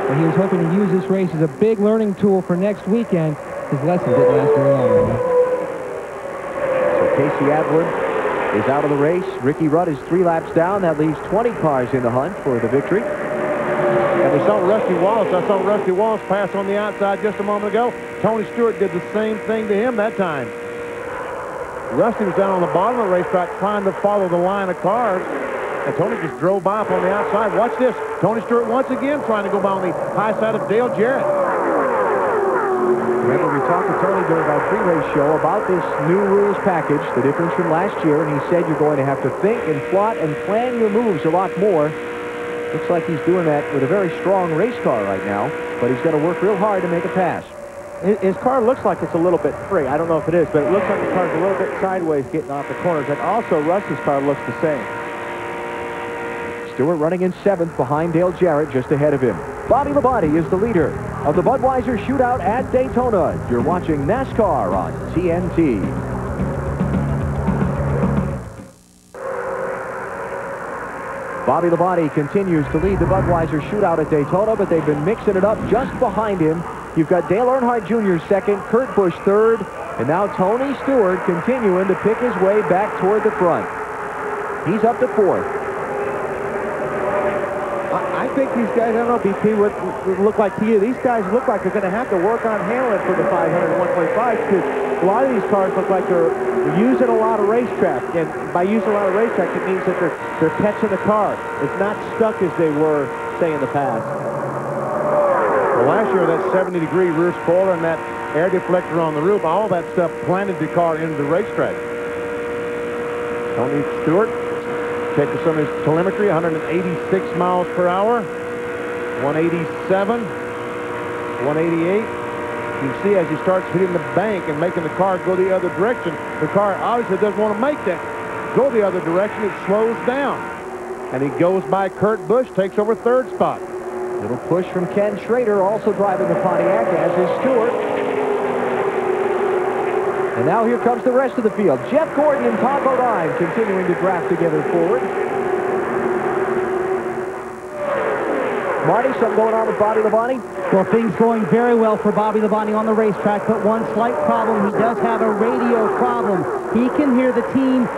Well, he was hoping to use this race as a big learning tool for next weekend. His lesson didn't last very long. So Casey Atwood is out of the race. Ricky Rudd is 3 laps down. That leaves 20 cars in the hunt for the victory. And we saw Rusty Wallace. I saw Rusty Wallace pass on the outside just a moment ago. Tony Stewart did the same thing to him that time. Rusty was down on the bottom of the racetrack trying to follow the line of cars. And Tony just drove by up on the outside. Watch this. Tony Stewart once again trying to go by on the high side of Dale Jarrett. Remember, we talked to Tony during our pre-race show about this new rules package, the difference from last year, and he said you're going to have to think and plot and plan your moves a lot more. Looks like he's doing that with a very strong race car right now, but he's got to work real hard to make a pass. His car looks like it's a little bit free. I don't know if it is, but it looks like the car's a little bit sideways getting off the corners. And also, Rusty's car looks the same. Stewart running in 7th behind Dale Jarrett, just ahead of him. Bobby Labonte is the leader of the Budweiser Shootout at Daytona. You're watching NASCAR on TNT. Bobby Labonte continues to lead the Budweiser Shootout at Daytona, but they've been mixing it up just behind him. You've got Dale Earnhardt Jr. second, Kurt Busch third, and now Tony Stewart continuing to pick his way back toward the front. He's up to 4th. I think these guys, I don't know, BP, would look like to you. These guys look like they're going to have to work on handling for the 500 and 125 because a lot of these cars look like they're using a lot of racetrack. And by using a lot of racetrack, it means that they're catching the car. It's not stuck as they were, say, in the past. Well, last year, that 70-degree rear spoiler and that air deflector on the roof, all that stuff planted the car into the racetrack. Tony Stewart checking some of his telemetry, 186 miles per hour, 187, 188. You can see as he starts hitting the bank and making the car go the other direction, the car obviously doesn't want to make that go the other direction. It slows down. And he goes by Kurt Busch, takes over 3rd spot. Little push from Ken Schrader, also driving the Pontiac, as is Stewart. And now here comes the rest of the field. Jeff Gordon and Tom Bodine continuing to draft together forward. Marty, something going on with Bobby Labonte? Well, things going very well for Bobby Labonte on the racetrack, but one slight problem. He does have a radio problem. He can hear the team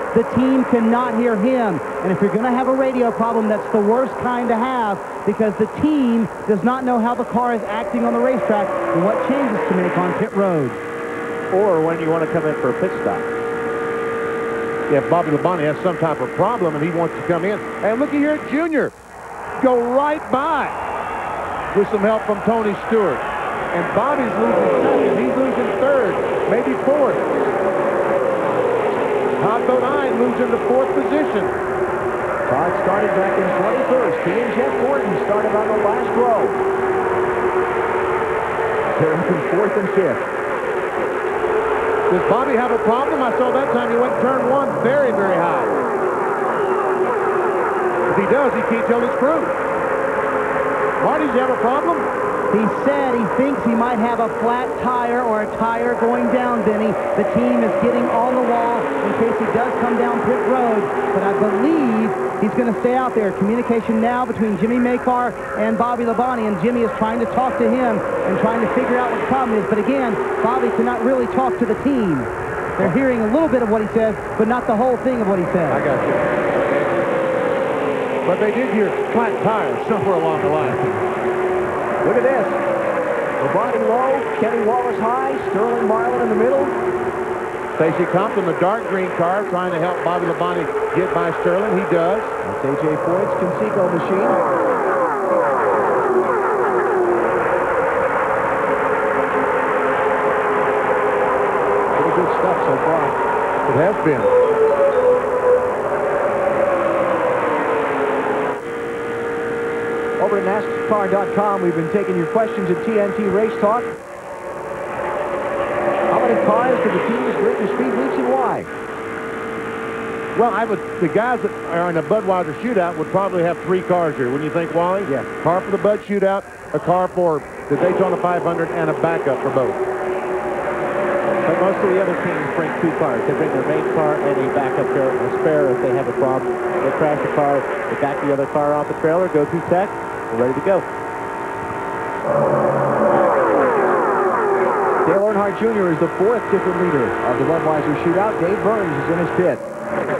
cannot hear him. And if you're going to have a radio problem, that's the worst kind to have because the team does not know how the car is acting on the racetrack and what changes to make on pit road. Or when you want to come in for a pit stop. Yeah, if Bobby Labonte has some type of problem and he wants to come in. And looky here at Junior. Go right by with some help from Tony Stewart. And Bobby's losing 2nd. He's losing 3rd, maybe 4th. Todd Bodine moves into 4th position. Todd started back in 21st. He and Jeff Gordon started on the last row. They're up in 4th and 5th. Does Bobby have a problem? I saw that time he went turn 1 very, very high. If he does, he can't tell his crew. Marty, does he have a problem? He said he thinks he might have a flat tire or a tire going down, Denny. The team is getting on the wall in case he does come down pit road. But I believe he's going to stay out there. Communication now between Jimmy Makar and Bobby Labonte, and Jimmy is trying to talk to him and trying to figure out what the problem is. But again, Bobby cannot really talk to the team. They're hearing a little bit of what he says, but not the whole thing of what he says. I got you. But they did hear flat tires somewhere along the line. Look at this. Labonte low, Kenny Wallace high, Sterling Marlin in the middle. Stacey Compton, the dark green car, trying to help Bobby Labonte get by Sterling. He does. That's A.J. Foyt's Conseco machine. Pretty good stuff so far. It has been. Over at NASCAR.com, we've been taking your questions at TNT Race Talk. How many cars do the teams bring to Speed Weeks and why? Well, the guys that are in a Budweiser Shootout would probably have 3 cars here. Wouldn't you think, Wally? Yeah. Car for the Bud Shootout, a car for the Daytona 500, and a backup for both. most of the other teams bring 2 cars. They bring their main car and a backup car, a spare if they have a problem. They crash the car, they back the other car off the trailer, go through tech, we're ready to go. Dale Earnhardt Jr. is the 4th different leader of the Budweiser Shootout. Dave Burns is in his pit.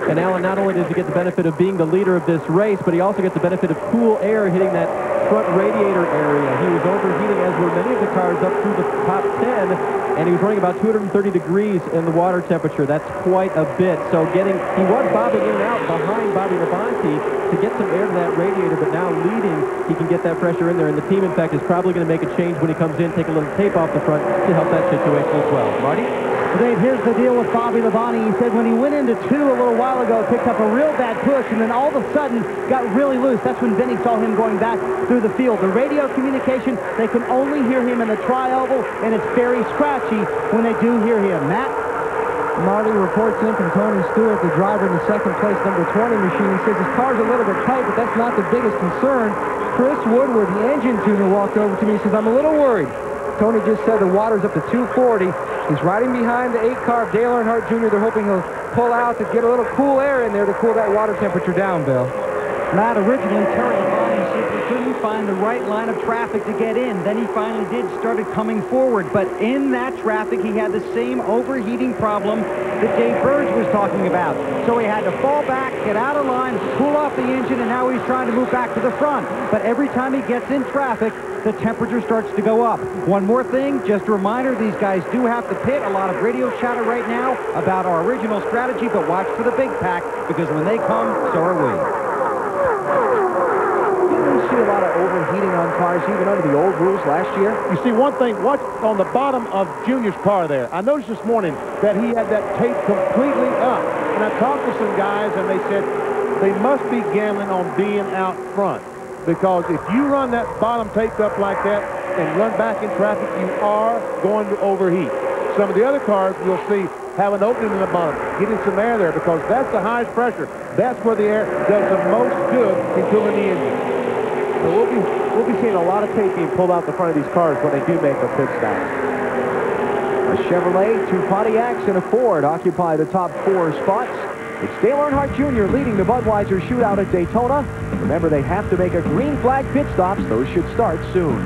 And Alan, not only does he get the benefit of being the leader of this race, but he also gets the benefit of cool air hitting that front radiator area. He was overheating, as were many of the cars up through the top 10, and he was running about 230 degrees in the water temperature. That's quite a bit. So he was bobbing in and out behind Bobby Labonte to get some air to that radiator, but now leading, he can get that pressure in there. And the team, in fact, is probably going to make a change when he comes in, take a little tape off the front to help that situation as well. Marty? Dave, here's the deal with Bobby Labonte. He said when he went into 2 a little while ago, picked up a real bad push, and then all of a sudden got really loose. That's when Benny saw him going back through the field. The radio communication, they can only hear him in the tri-oval, and it's very scratchy when they do hear him. Matt? Marty reports in from Tony Stewart, the driver in the second place number 20 machine. He says his car's a little bit tight, but that's not the biggest concern. Chris Woodward, the engine tuner, walked over to me. He says, I'm a little worried. Tony just said the water's up to 240. He's riding behind the 8 car of Dale Earnhardt Jr. They're hoping he'll pull out to get a little cool air in there to cool that water temperature down, Bill. Matt, originally Terry Labonte simply couldn't find the right line of traffic to get in. Then he finally started coming forward. But in that traffic, he had the same overheating problem that Dave Burns was talking about. So he had to fall back, get out of line, cool off the engine, and now he's trying to move back to the front. But every time he gets in traffic, the temperature starts to go up. One more thing, just a reminder, these guys do have to pit. A lot of radio chatter right now about our original strategy, but watch for the big pack, because when they come, so are we. Didn't we see a lot of overheating on cars even under the old rules last year? You see one thing, watch on the bottom of Junior's car there. I noticed this morning that he had that tape completely up. And I talked to some guys, and they said they must be gambling on being out front. Because if you run that bottom taped up like that and run back in traffic, you are going to overheat. Some of the other cars you'll see have an opening in the bottom, getting some air there, because that's the highest pressure. That's where the air does the most good in cooling the engine. So we'll be seeing a lot of tape being pulled out the front of these cars when they do make a pit stop. A Chevrolet, 2 Pontiacs, and a Ford occupy the top 4 spots. It's Dale Earnhardt Jr. leading the Budweiser Shootout at Daytona. Remember, they have to make a green flag pit stops. Those should start soon.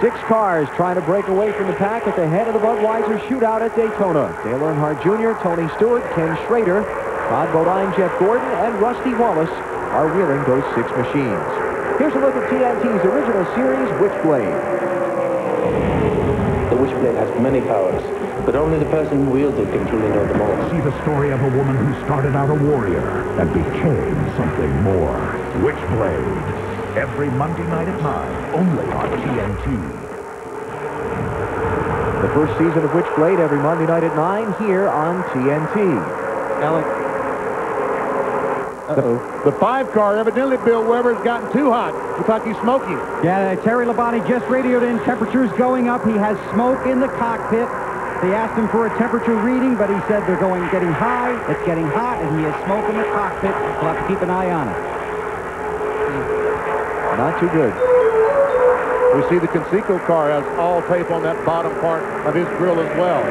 6 cars trying to break away from the pack at the head of the Budweiser Shootout at Daytona. Dale Earnhardt Jr., Tony Stewart, Ken Schrader, Todd Bodine, Jeff Gordon, and Rusty Wallace are wheeling those 6 machines. Here's a look at TNT's original series, Witchblade. The Witchblade has many powers, but only the person who wields it can truly know them all. See the story of a woman who started out a warrior and became something more. Witchblade. Every Monday night at 9, only on TNT. The first season of Witchblade every Monday night at 9 here on TNT. Alex. The 5 car, evidently Bill Weber's gotten too hot. Looks like he's smoking. Yeah, Terry Labonte just radioed in. Temperature's going up. He has smoke in the cockpit. They asked him for a temperature reading, but he said they're getting high. It's getting hot, and he has smoke in the cockpit. We'll have to keep an eye on it. Not too good. We see the Conseco car has all tape on that bottom part of his grill as well.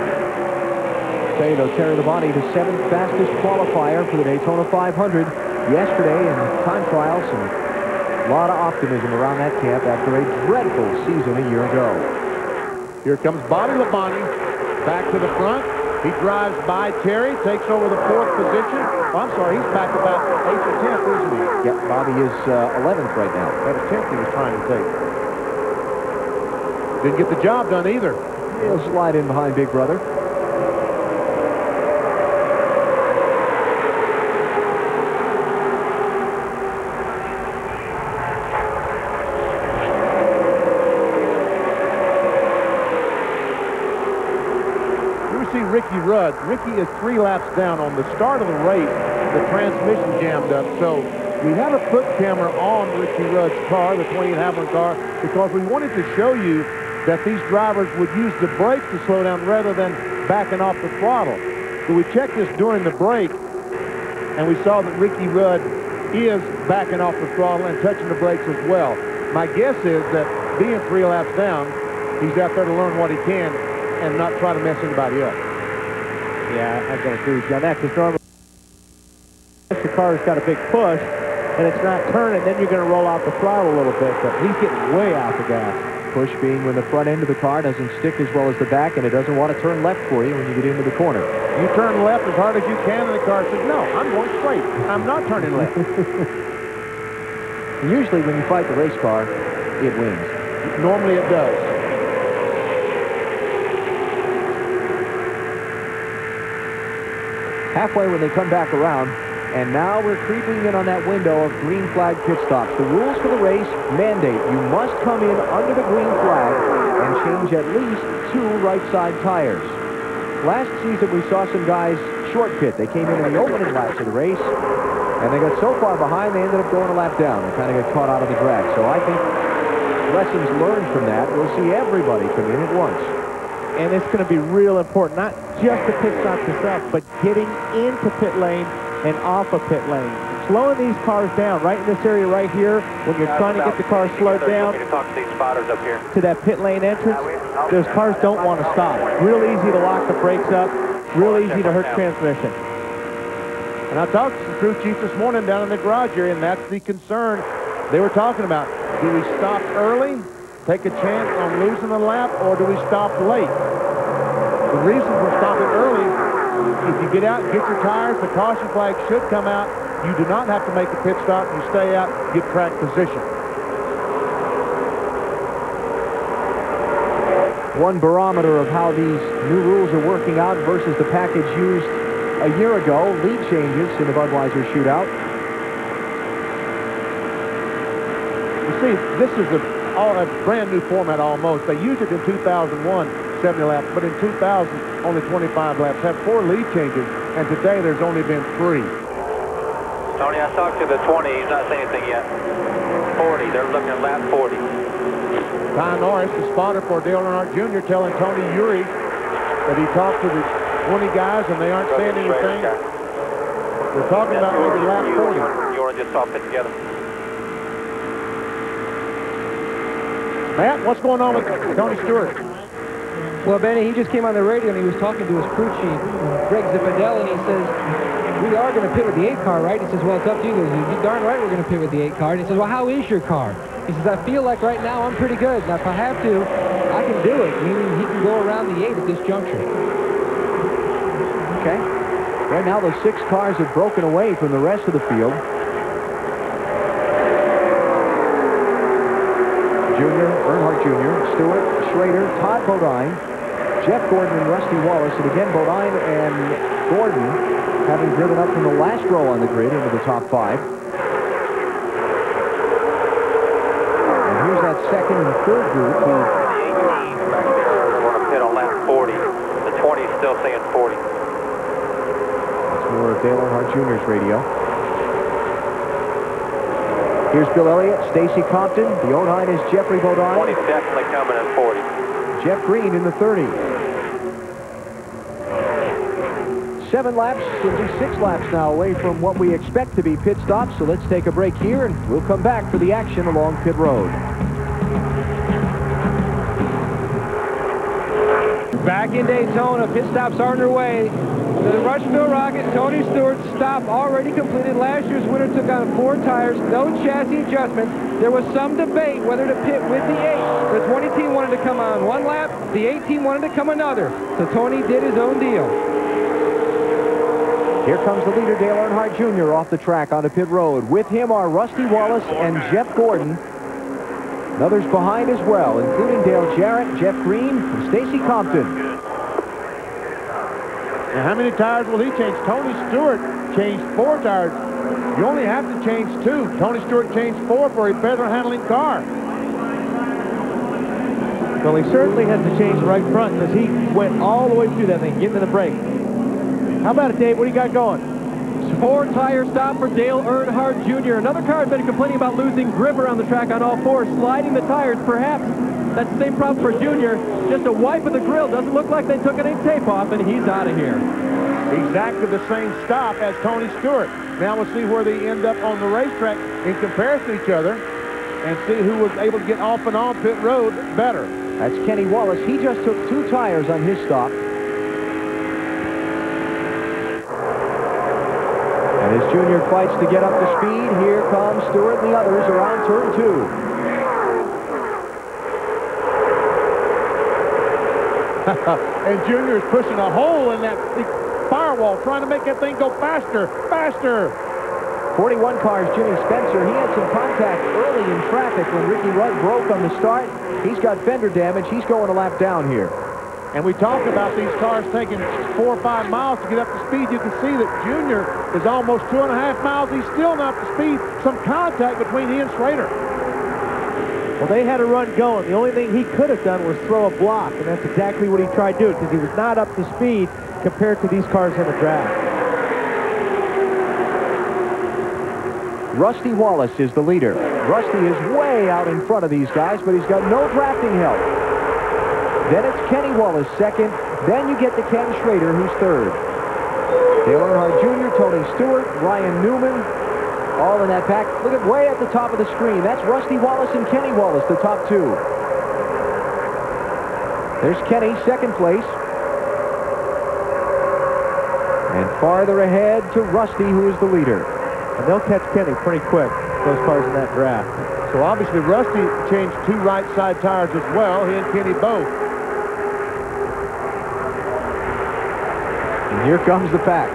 So, you know, Terry Labonte, the 7th fastest qualifier for the Daytona 500 yesterday in time trials, and a lot of optimism around that camp after a dreadful season a year ago. Here comes Bobby Labonte back to the front. He drives by Terry, takes over the 4th position. Oh, I'm sorry, he's back about 8th or 10th, isn't he? Yep, Bobby is 11th right now. That 10th he was trying to take. Didn't get the job done either. He'll slide in behind Big Brother. Ricky Rudd. Ricky is 3 laps down. On the start of the race, the transmission jammed up. So we had a foot camera on Ricky Rudd's car, the 28 Havoline car, because we wanted to show you that these drivers would use the brake to slow down rather than backing off the throttle. So we checked this during the break, and we saw that Ricky Rudd is backing off the throttle and touching the brakes as well. My guess is that being 3 laps down, he's out there to learn what he can and not try to mess anybody up. Yeah, I've got to agree with you on that, because normally the car's got a big push and it's not turning, then you're going to roll out the throttle a little bit, but he's getting way out the gas. Push being when the front end of the car doesn't stick as well as the back, and it doesn't want to turn left for you when you get into the corner. You turn left as hard as you can, and the car says, no, I'm going straight. I'm not turning left. Usually when you fight the race car, it wins. Normally it does. Halfway when they come back around, and now we're creeping in on that window of green flag pit stops. The rules for the race mandate you must come in under the green flag and change at least 2 right side tires. Last season we saw some guys short pit. They came in the opening laps of the race, and they got so far behind they ended up going a lap down. They kind of got caught out of the drag. So I think lessons learned from that. We'll see everybody come in at once. And it's going to be real important, not just the pit stop itself, but getting into pit lane and off of pit lane. Slowing these cars down right in this area right here, when you're trying to get the car slowed down to that pit lane entrance, those cars don't want to stop. Real easy to lock the brakes up, real easy to hurt transmission. And I talked to some crew chiefs this morning down in the garage area, and that's the concern they were talking about. Do we stop early, take a chance on losing a lap, or do we stop late? The reason for stopping early, if you get out, get your tires, the caution flag should come out. You do not have to make a pit stop. You stay out, get track position. One barometer of how these new rules are working out versus the package used a year ago. Lead changes in the Budweiser Shootout. You see, this is a brand new format almost. They used it in 2001, 70 laps, but in 2000, only 25 laps. Had 4 lead changes, and today there's only been 3. Tony, I talked to the 20. He's not saying anything yet. 40. They're looking at lap 40. Ty Norris, the spotter for Dale Earnhardt Jr., telling Tony Uri that he talked to the 20 guys and they aren't saying anything. They're talking about maybe lap 40. You want to just all fit together? Matt, what's going on with Tony Stewart? Well, Benny, he just came on the radio and he was talking to his crew chief, Greg Zippendell, and he says, we are going to pit with the 8 car, right? He says, well, it's up to you. He goes, you're darn right we're going to pit with the 8 car. And he says, well, how is your car? He says, I feel like right now I'm pretty good. Now, if I have to, I can do it. Meaning he can go around the 8 at this juncture. Okay. Right now, those 6 cars have broken away from the rest of the field. Jr., Earnhardt Jr., Stewart, Schrader, Todd Bodine, Jeff Gordon, and Rusty Wallace. And again, Bodine and Gordon having driven up from the last row on the grid into the top 5. And here's that second and third group. The 18 back there, they're going to pit on lap 40. The 20 is still saying 40. That's more of Dale Earnhardt Jr.'s radio. Here's Bill Elliott, Stacy Compton. The 09 is Jeffrey Bodine. 20 definitely coming in 40. Jeff Green in the 30. 7 laps, it'll be 6 laps now away from what we expect to be pit stops. So let's take a break here, and we'll come back for the action along pit road. Back in Daytona, pit stops are underway. The Rushville Rocket, Tony Stewart, stop already completed. Last year's winner took on 4 tires, no chassis adjustments. There was some debate whether to pit with the 8. The 20 team wanted to come on 1 lap, the 8 team wanted to come another. So Tony did his own deal. Here comes the leader, Dale Earnhardt Jr., off the track onto pit road. With him are Rusty Wallace and Jeff Gordon. And others behind as well, including Dale Jarrett, Jeff Green, and Stacy Compton. Now, how many tires will he change? Tony Stewart changed 4 tires. You only have to change 2. Tony Stewart changed 4 for a better handling car. Well, he certainly has to change the right front because he went all the way through that thing, getting to the brake. How about it, Dave? What do you got going? 4 tire stop for Dale Earnhardt Jr. Another car has been complaining about losing grip around the track on all 4, sliding the tires. Perhaps that's the same problem for Jr. Just a wipe of the grill. Doesn't look like they took any tape off, and he's out of here. Exactly the same stop as Tony Stewart. Now we'll see where they end up on the racetrack in comparison to each other. and see who was able to get off and on pit road better. That's Kenny Wallace. He just took 2 tires on his stop. And as Junior fights to get up to speed, here comes Stewart and the others around turn 2. And Junior is pushing a hole in that firewall, trying to make that thing go faster, faster. 41 cars, Jimmy Spencer. He had some contact early in traffic when Ricky Rudd broke on the start. He's got fender damage. He's going a lap down here. And we talked about these cars taking 4 or 5 miles to get up to speed. You can see that Junior is almost 2.5 miles. He's still not up to speed. Some contact between he and Schrader. Well, they had a run going. The only thing he could have done was throw a block, and that's exactly what he tried to do because he was not up to speed compared to these cars in the draft. Rusty Wallace is the leader. Rusty is way out in front of these guys, but he's got no drafting help. Then it's Kenny Wallace second. Then you get to Ken Schrader, who's third. Dale Earnhardt Jr., Tony Stewart, Ryan Newman, all in that pack. Look at way at the top of the screen. That's Rusty Wallace and Kenny Wallace, the top 2. There's Kenny, second place. And farther ahead to Rusty, who is the leader. And they'll catch Kenny pretty quick, those cars in that draft. So obviously Rusty changed 2 right side tires as well. He and Kenny both. And here comes the pack.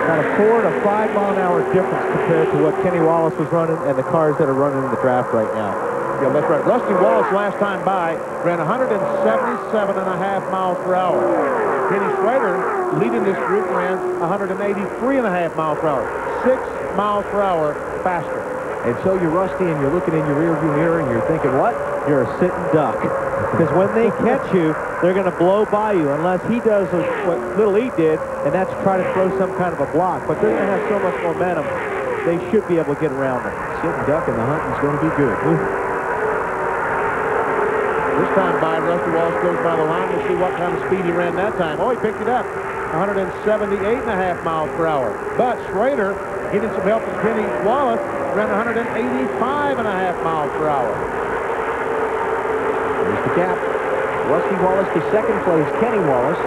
About a 4 to 5 mile an hour difference compared to what Kenny Wallace was running and the cars that are running in the draft right now. Yeah, that's right. Rusty Wallace last time by ran 177.5 miles per hour. Kenny Schrader, leading this group, ran 183.5 miles per hour. 6 miles per hour faster. And so you're Rusty and you're looking in your rearview mirror and you're thinking, what? You're a sitting duck. Because when they catch you, they're going to blow by you unless he does what Little E did, and that's try to throw some kind of a block. But they're going to have so much momentum, they should be able to get around them. Sitting duck and the hunting's going to be good. This time by, Rusty Wallace goes by the line. We'll see what kind of speed he ran that time. Oh, he picked it up. 178.5 miles per hour. But Schrader, getting some help from Kenny Wallace, ran 185.5 miles per hour. There's the gap. Rusty Wallace to second place, Kenny Wallace.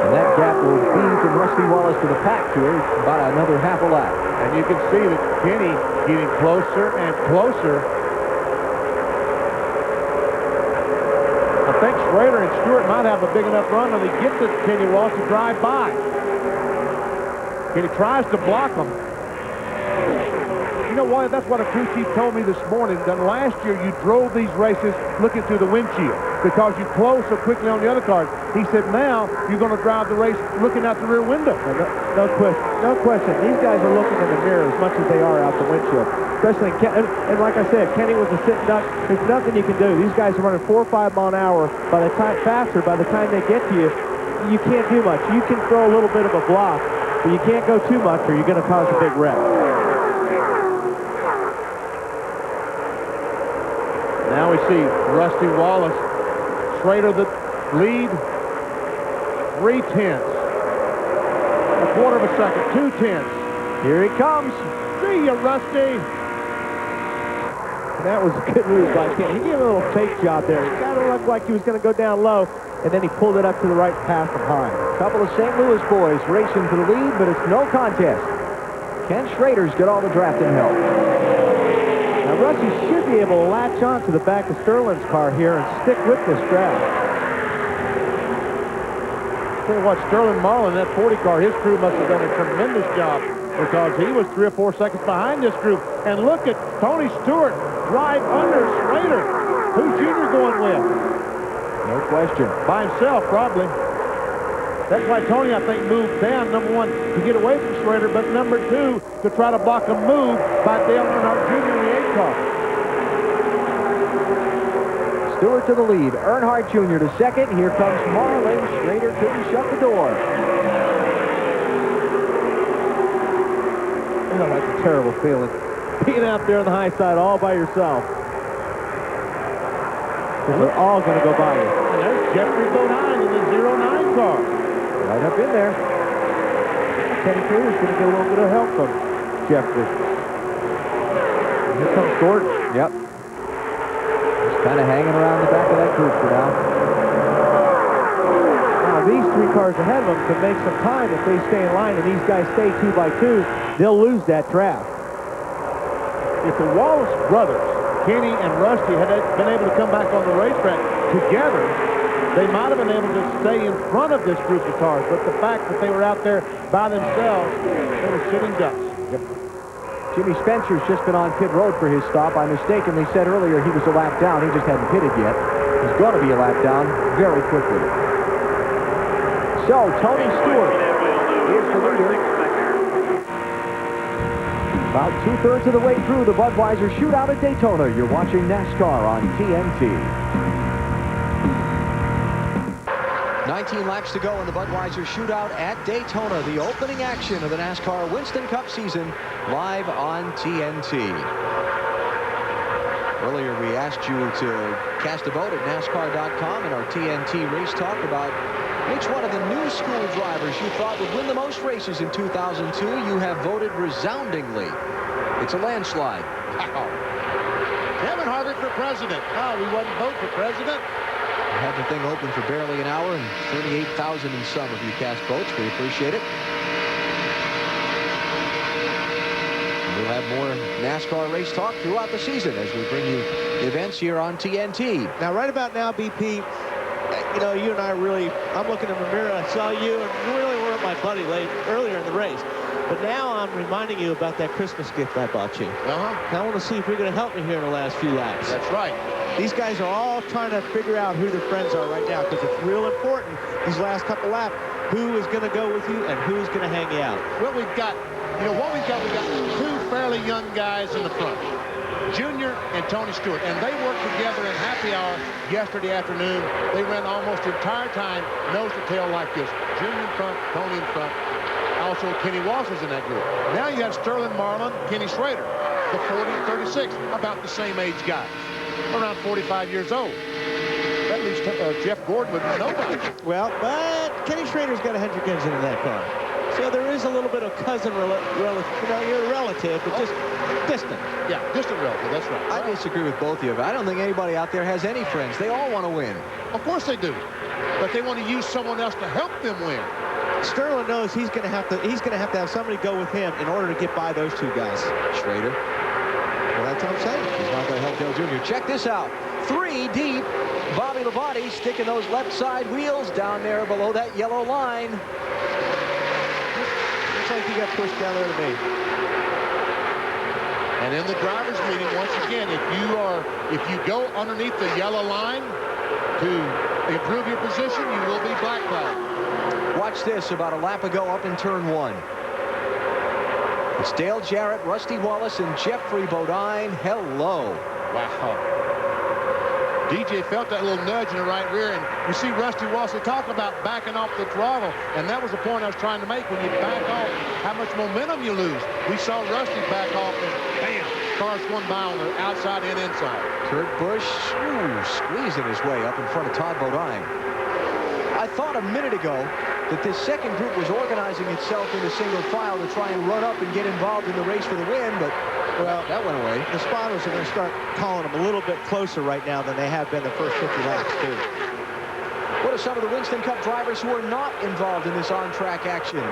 And that gap will be from Rusty Wallace to the pack here, about another half a lap. And you can see that Kenny getting closer and closer. I think Schrader and Stewart might have a big enough run when he gets to Kenny Wallace to drive by. Kenny tries to block him. You know what? That's what a crew chief told me this morning. That last year you drove these races looking through the windshield because you closed so quickly on the other cars. He said now you're going to drive the race looking out the rear window. No question. No question. These guys are looking in the mirror as much as they are out the windshield. Especially, and like I said, Kenny was a sitting duck. There's nothing you can do. These guys are running 4 or 5 mile an hour. By the time faster, by the time they get to you, you can't do much. You can throw a little bit of a block, but you can't go too much or you're going to cause a big wreck. Now we see Rusty Wallace, Schrader the lead, 3/10. A quarter of a second, 2/10. Here he comes. See ya, Rusty. And that was a good move by Kenny. He gave a little fake job there. It kind of looked like he was going to go down low, and then he pulled it up to the right path from high. A couple of St. Louis boys racing for the lead, but it's no contest. Ken Schrader's got all the drafting help. Now, Rusty should be able to latch on to the back of Sterling's car here and stick with this draft. Tell you what, Sterling Marlin, that 40 car, his crew must have done a tremendous job because he was 3 or 4 seconds behind this group. And look at Tony Stewart drive under Schrader. Who's Junior going with? No question. By himself, probably. That's why Tony, I think, moved down, number 1, to get away from Schrader, but number 2, to try to block a move by Dale Earnhardt Jr. in the 8 car. Stewart to the lead. Earnhardt Jr. to second. Here comes Marlin. Schrader couldn't shut the door. You know, that's a terrible feeling. Being out there on the high side all by yourself. Because they're all going to go by you. And there's Jeffrey Bodine in the 09 car. Right up in there. Kenny Trader's going to get a little bit of help from Jeff Bush. Here comes Gordon. Yep. Just kind of hanging around the back of that group for now. Now, these 3 cars ahead of them can make some time if they stay in line, and these guys stay 2 by 2. They'll lose that draft. If the Wallace brothers, Kenny and Rusty, had been able to come back on the racetrack together, they might have been able to stay in front of this group of cars. But the fact that they were out there by themselves, they were sitting ducks. Yep. Jimmy Spencer's just been on pit road for his stop. I mistakenly said earlier he was a lap down. He just hadn't pitted yet. He's going to be a lap down very quickly. So, Tony Stewart is the leader. About 2/3 of the way through the Budweiser Shootout at Daytona. You're watching NASCAR on TNT. 19 laps to go in the Budweiser Shootout at Daytona. The opening action of the NASCAR Winston Cup season live on TNT. Earlier we asked you to cast a vote at NASCAR.com in our TNT Race Talk about which one of the new school drivers you thought would win the most races in 2002. You have voted resoundingly. It's a landslide. Wow. Kevin Harvick for president. Oh, we wouldn't vote for president. We had the thing open for barely an hour, and 38,000 and some of you cast votes. We appreciate it. We'll have more NASCAR Race Talk throughout the season as we bring you events here on TNT. Now, right about now, BP, you know, you and I really, I'm looking in the mirror, I saw you, and you really weren't my buddy earlier in the race. But now I'm reminding you about that Christmas gift I bought you. I want to see if you're going to help me here in the last few laps. That's right. These guys are all trying to figure out who their friends are right now, because it's real important these last couple laps, who is going to go with you and who's going to hang you out. Well, we've got 2 fairly young guys in the front, Junior and Tony Stewart, and they worked together in happy hour yesterday afternoon. They ran almost the entire time nose to tail like this. Junior in front, Tony in front. Also, Kenny Walsh is in that group. Now you have Sterling Marlin, Kenny Schrader, the 40 and 36, about the same age guys, around 45 years old. That leaves Jeff Gordon with nobody. Well, but Kenny Schrader's got a Hendrick engine in that car. So there is a little bit of cousin relative, you know, you're a relative, but just distant. Yeah, distant relative, that's right. I disagree with both of you. I don't think anybody out there has any friends. They all want to win. Of course they do. But they want to use someone else to help them win. Sterling knows he's going to have to have somebody go with him in order to get by those 2 guys. Schrader. Well, that's what I'm saying. He's not going to help Dale Jr. Check this out. 3 deep. Bobby Labonte sticking those left side wheels down there below that yellow line. Looks like he got pushed down there to me. And in the driver's meeting, once again, if you go underneath the yellow line to improve your position, you will be blackballed. Watch this about a lap ago up in turn 1. It's Dale Jarrett, Rusty Wallace, and Jeffrey Bodine. Hello. Wow. DJ felt that little nudge in the right rear, and you see Rusty Wallace talk about backing off the throttle, and that was the point I was trying to make. When you back off, how much momentum you lose. We saw Rusty back off, and bam, cars going by on the outside and inside. Kurt Busch squeezing his way up in front of Todd Bodine. I thought a minute ago that this second group was organizing itself into single file to try and run up and get involved in the race for the win, but well, that went away. The spotters are going to start calling them a little bit closer right now than they have been the first 50 laps, too. What are some of the Winston Cup drivers who are not involved in this on-track action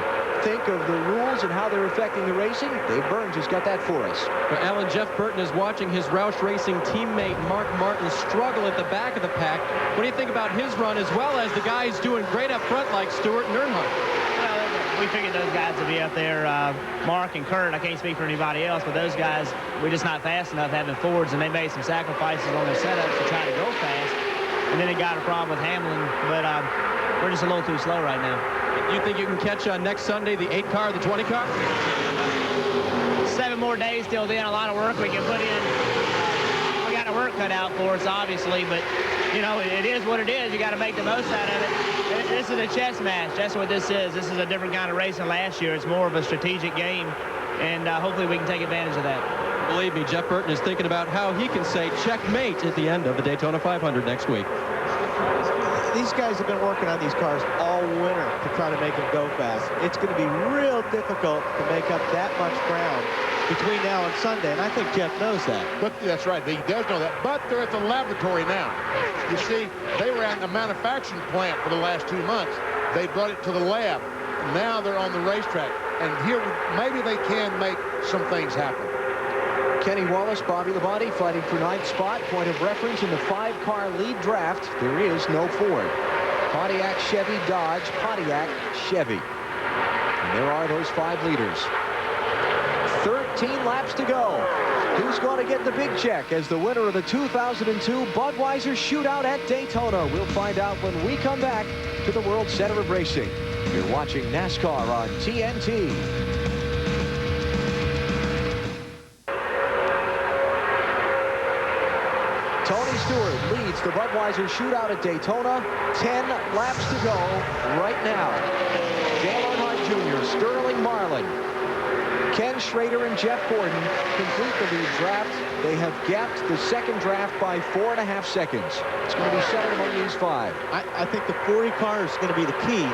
think of the rules and how they're affecting the racing? Dave Burns has got that for us. Well, Alan, Jeff Burton is watching his Roush Racing teammate Mark Martin struggle at the back of the pack. What do you think about his run, as well as the guys doing great up front like Stewart and Earnhardt? Well, we figured those guys would be up there. Mark and Kurt, I can't speak for anybody else, but those guys, we're just not fast enough having Fords, and they made some sacrifices on their setups to try to go fast. And then they got a problem with Hamlin, but we're just a little too slow right now. You think you can catch next Sunday the 8 car, the 20 car? 7 more days till then. A lot of work we can put in. We got our work cut out for us, obviously, but you know, it is what it is. You got to make the most out of it. This is a chess match. That's what this is. This is a different kind of race than last year. It's more of a strategic game, and hopefully we can take advantage of that. Believe me, Jeff Burton is thinking about how he can say checkmate at the end of the Daytona 500 next week. these guys have been working on these cars all winter to try to make them go fast. It's going to be real difficult to make up that much ground between now and Sunday, and I think Jeff knows that. But that's right, he does know that. But they're at the laboratory now. You see, they were at the manufacturing plant for the last 2 months. They brought it to the lab. Now they're on the racetrack, and here maybe they can make some things happen. Kenny Wallace, Bobby Labonte fighting for 9th spot. Point of reference in the 5-car lead draft, there is no Ford. Pontiac, Chevy, Dodge, Pontiac, Chevy. And there are those 5 leaders. 13 laps to go. Who's going to get the big check as the winner of the 2002 Budweiser Shootout at Daytona? We'll find out when we come back to the World Center of Racing. You're watching NASCAR on TNT. Tony Stewart leads the Budweiser Shootout at Daytona. 10 laps to go right now. Dale Earnhardt Jr., Sterling Marlin, Ken Schrader and Jeff Gordon complete the lead draft. They have gapped the second draft by 4.5 seconds. It's going to be settled among these 5. I think the 40 car is going to be the key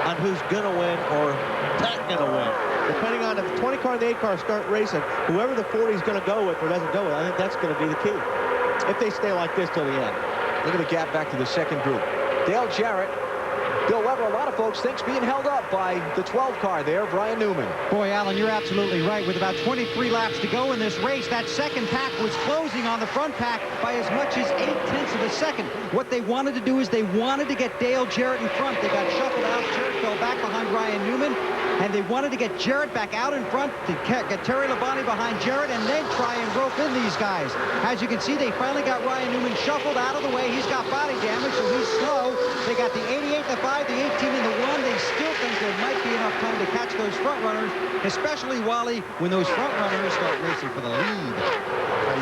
on who's going to win or not going to win. Depending on if the 20 car and the 8 car start racing, whoever the 40 is going to go with or doesn't go with, I think that's going to be the key. If they stay like this till the end. Look at the gap back to the second group. Dale Jarrett, Bill Weber, a lot of folks thinks being held up by the 12 car there, Brian Newman. Boy, Alan, you're absolutely right. With about 23 laps to go in this race, that second pack was closing on the front pack by as much as 0.8 of a second. What they wanted to do is they wanted to get Dale Jarrett in front. They got shuffled out. Jarrett fell back behind Brian Newman. And they wanted to get Jarrett back out in front to get Terry Labonte behind Jarrett and then try and rope in these guys. As you can see, they finally got Ryan Newman shuffled out of the way. He's got body damage, so he's slow. They got the 88, the 5, the 18, and the 1. They still think there might be enough time to catch those front runners, especially, Wally, when those front runners start racing for the lead.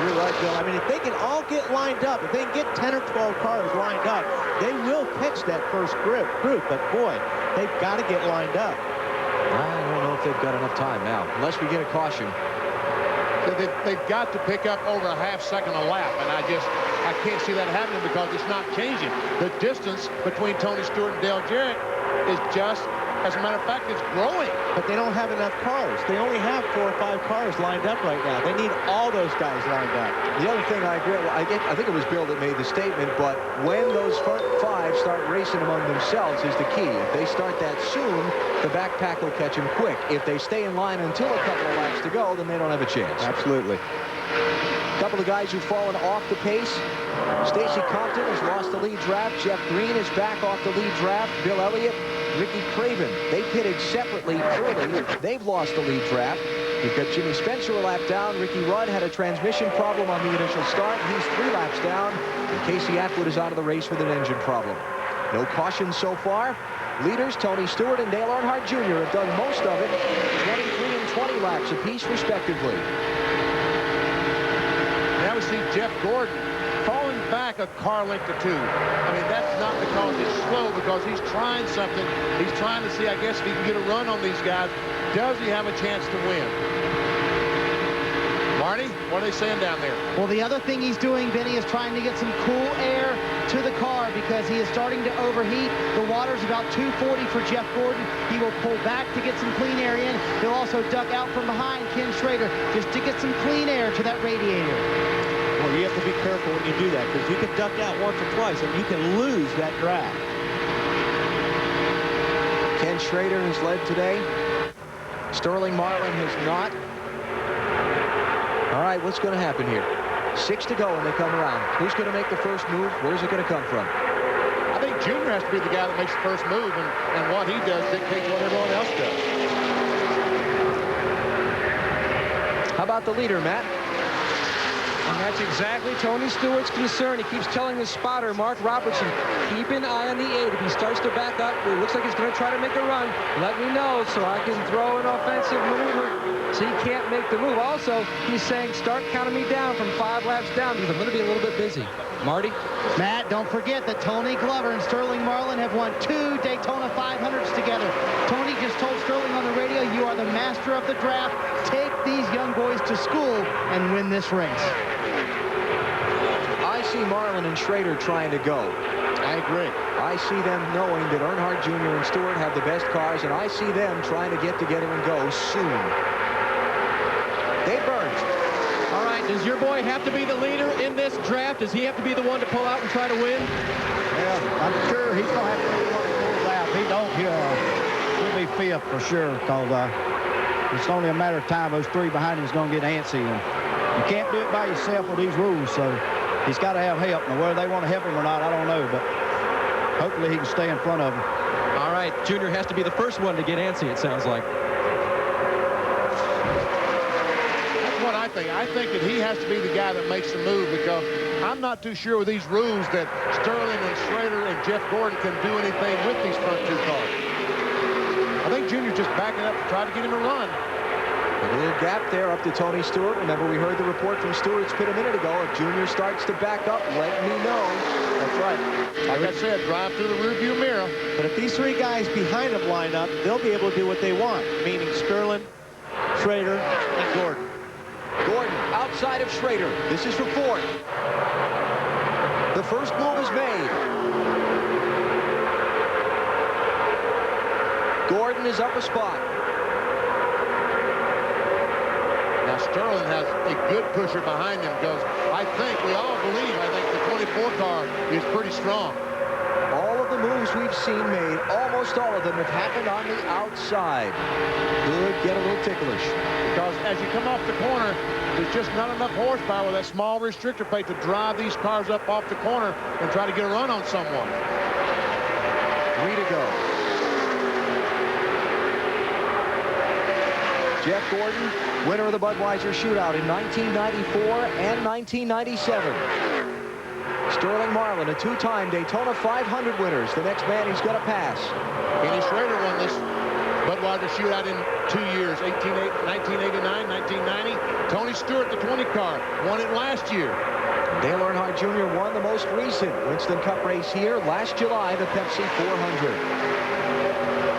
You're right, Bill. I mean, if they can all get lined up, if they can get 10 or 12 cars lined up, they will catch that first group. But, boy, they've got to get lined up. I don't know if they've got enough time now, unless we get a caution. They've got to pick up over a ½ second a lap, and I can't see that happening because it's not changing. The distance between Tony Stewart and Dale Jarrett is just, as a matter of fact, it's growing. But they don't have enough cars. They only have 4 or 5 cars lined up right now. They need all those guys lined up. The other thing I agree, I think it was Bill that made the statement, but when those front 5 start racing among themselves is the key. If they start that soon, the backpack will catch them quick. If they stay in line until a couple of laps to go, then they don't have a chance. Absolutely. A couple of guys who've fallen off the pace. Stacy Compton has lost the lead draft. Jeff Green is back off the lead draft. Bill Elliott, Ricky Craven, they pitted separately early. They've lost the lead draft. You've got Jimmy Spencer a lap down. Ricky Rudd had a transmission problem on the initial start. He's 3 laps down. And Casey Atwood is out of the race with an engine problem. No cautions so far. Leaders, Tony Stewart and Dale Earnhardt Jr. have done most of it. 23 and 20 laps apiece, respectively. Now we see Jeff Gordon falling back a car length or 2. I mean, that's not because he's slow, because he's trying something. He's trying to see, I guess, if he can get a run on these guys. Does he have a chance to win? Marty, what are they saying down there? Well, the other thing he's doing, Benny, is trying to get some cool air to the car because he is starting to overheat. The water's about 240 for Jeff Gordon. He will pull back to get some clean air in. He'll also duck out from behind Ken Schrader just to get some clean air to that radiator. Well, you have to be careful when you do that because you can duck out once or twice and you can lose that draft. Ken Schrader has led today. Sterling Marlin has not. All right, what's going to happen here? 6 to go when they come around. Who's going to make the first move? Where's it going to come from? I think Junior has to be the guy that makes the first move, and what he does dictates what everyone else does. How about the leader, Matt? And that's exactly Tony Stewart's concern. He keeps telling his spotter, Mark Robertson, keep an eye on the 8. If he starts to back up, it looks like he's going to try to make a run. Let me know so I can throw an offensive maneuver. So he can't make the move. Also, he's saying, start counting me down from 5 laps down because I'm going to be a little bit busy. Marty? Matt, don't forget that Tony Glover and Sterling Marlin have won 2 Daytona 500s together. Tony just told Sterling on the radio, you are the master of the draft. Take these young boys to school and win this race. I see Marlin and Schrader trying to go. I I agree. I see them knowing that Earnhardt Jr. and Stewart have the best cars, and I see them trying to get together and go soon. Dave Burns. All right, does your boy have to be the leader in this draft? Does he have to be the one to pull out and try to win? Yeah, I'm sure he's going to have to be the one that pulls out. If he don't, he'll be fifth for sure, because it's only a matter of time. Those three behind him is going to get antsy. And you can't do it by yourself with these rules, so he's got to have help. Now, whether they want to help him or not, I don't know, but hopefully he can stay in front of him. All right, Junior has to be the first one to get antsy, it sounds like. That's what I think. I think that he has to be the guy that makes the move, because I'm not too sure with these rules that Sterling and Schrader and Jeff Gordon can do anything with these front two cars. I think Junior's just backing up to try to get him a run. A little gap there up to Tony Stewart. Remember, we heard the report from Stewart's pit a minute ago. If Junior starts to back up, let me know. That's right. Like I said, drive through the rearview mirror. But if these three guys behind him line up, they'll be able to do what they want, meaning Sterling, Schrader, and Gordon. Gordon outside of Schrader. This is for fourth. The first move is made. Gordon is up a spot. Now Sterling has a good pusher behind him, because we all believe, the 24 car is pretty strong. All of the moves we've seen made, almost all of them have happened on the outside. Could get a little ticklish. Because as you come off the corner, there's just not enough horsepower with that small restrictor plate to drive these cars up off the corner and try to get a run on someone. 3 to go. Jeff Gordon, winner of the Budweiser Shootout in 1994 and 1997. Sterling Marlin, a two-time Daytona 500 winners. The next man he's going to pass. Kenny Schrader won this Budweiser Shootout in 2 years, 1989, 1990. Tony Stewart, the 20 car, won it last year. Dale Earnhardt Jr. won the most recent Winston Cup race here last July, the Pepsi 400.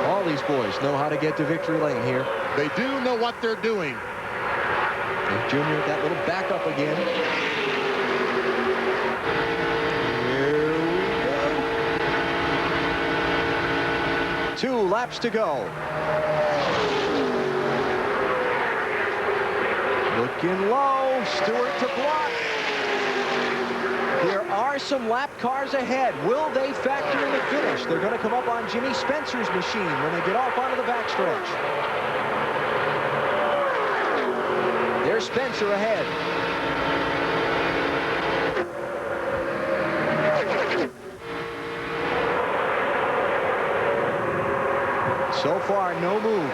All these boys know how to get to victory lane here. They do know what they're doing. And Junior, that little backup again. Here we go. 2 laps to go. Looking low. Stewart to block. There are some lap cars ahead. Will they factor in the finish? They're going to come up on Jimmy Spencer's machine when they get off onto the backstretch. There's Spencer ahead. So far, no move.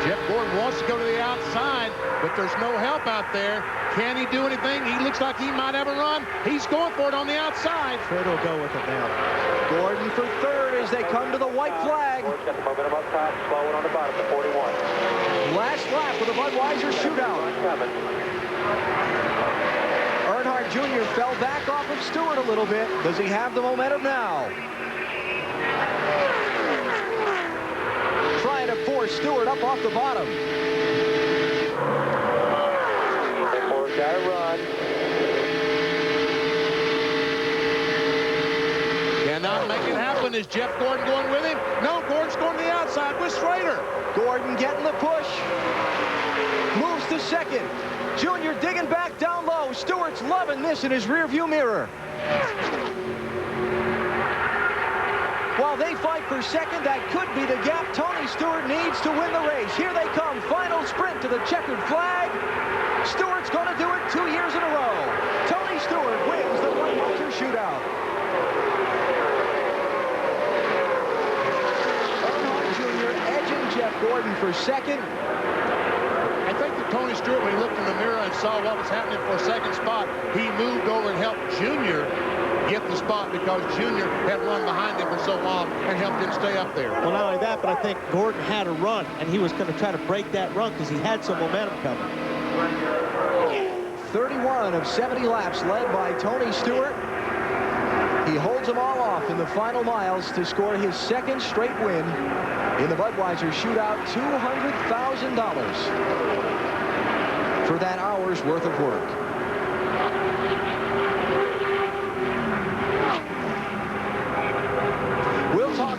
Jeff Gordon wants to go to the outside, but there's no help out there. Can he do anything? He looks like he might have a run. He's going for it on the outside. Schrader will go with it now. Gordon for third as they come to the white flag. Got the momentum up top, slow it on the bottom to 41. Last lap of the Budweiser Shootout. Earnhardt Jr. fell back off of Stewart a little bit. Does he have the momentum now? Trying to force Stewart up off the bottom. Got to run. Cannot make it happen. Is Jeff Gordon going with him? No, Gordon's going to the outside with Schrader. Gordon getting the push. Moves to second. Junior digging back down low. Stewart's loving this in his rearview mirror. While they fight for second, that could be the gap Tony Stewart needs to win the race. Here they come. Final sprint to the checkered flag. Stewart's going to do it 2 years in a row. Tony Stewart wins the Budweiser Shootout. Earnhardt Jr. edging Jeff Gordon for second. I think that Tony Stewart, when he looked in the mirror and saw what was happening for a second spot, he moved over and helped Junior get the spot, because Junior had run behind him for so long and helped him stay up there. Well, not only that, but I think Gordon had a run, and he was going to try to break that run because he had some momentum coming. 31 of 70 laps led by Tony Stewart. He holds them all off in the final miles to score his second straight win in the Budweiser Shootout. $200,000 for that hour's worth of work.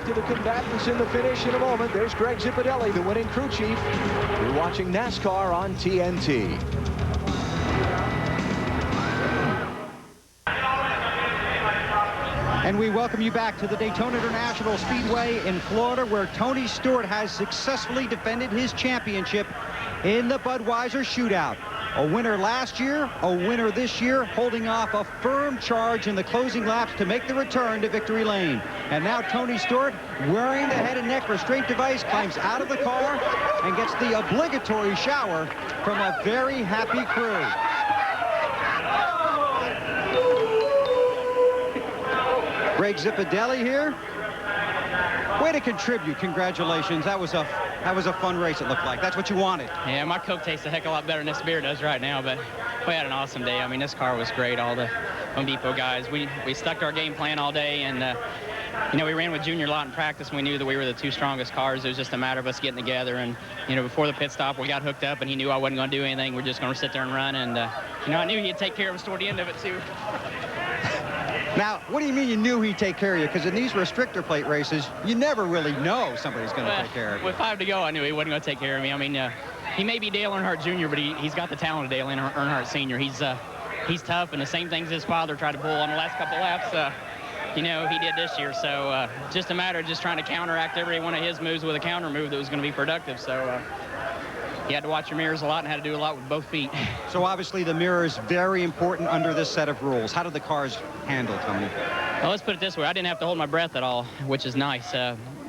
to the combatants in the finish in a moment. There's Greg Zipadelli, the winning crew chief. You're watching NASCAR on TNT. And we welcome you back to the Daytona International Speedway in Florida, where Tony Stewart has successfully defended his championship in the Budweiser Shootout. A winner last year, a winner this year, holding off a firm charge in the closing laps to make the return to victory lane. And now Tony Stewart, wearing the head and neck restraint device, climbs out of the car and gets the obligatory shower from a very happy crew. Greg Zipadelli here. Way to contribute. Congratulations. That was a fun race, it looked like. That's what you wanted. Yeah, my Coke tastes a heck of a lot better than this beer does right now, but we had an awesome day. I mean, this car was great. All the Home Depot guys, we stuck to our game plan all day, and you know, we ran with Junior a lot in practice. We knew that we were the two strongest cars. It was just a matter of us getting together, and you know, before the pit stop, we got hooked up, and he knew I wasn't going to do anything. We're just going to sit there and run, and you know, I knew he'd take care of us toward the end of it too. Now, what do you mean you knew he'd take care of you? Because in these restrictor plate races, you never really know somebody's going to take care of you. With 5 to go, I knew he wasn't going to take care of me. I mean, he may be Dale Earnhardt Jr., but he's got the talent of Dale Earnhardt Sr. He's tough, and the same things his father tried to pull on the last couple laps, you know, he did this year. So just a matter of just trying to counteract every one of his moves with a counter move that was going to be productive. So you had to watch your mirrors a lot and had to do a lot with both feet. So obviously the mirror is very important under this set of rules. How did the cars handle, Tony? Well, let's put it this way. I didn't have to hold my breath at all, which is nice.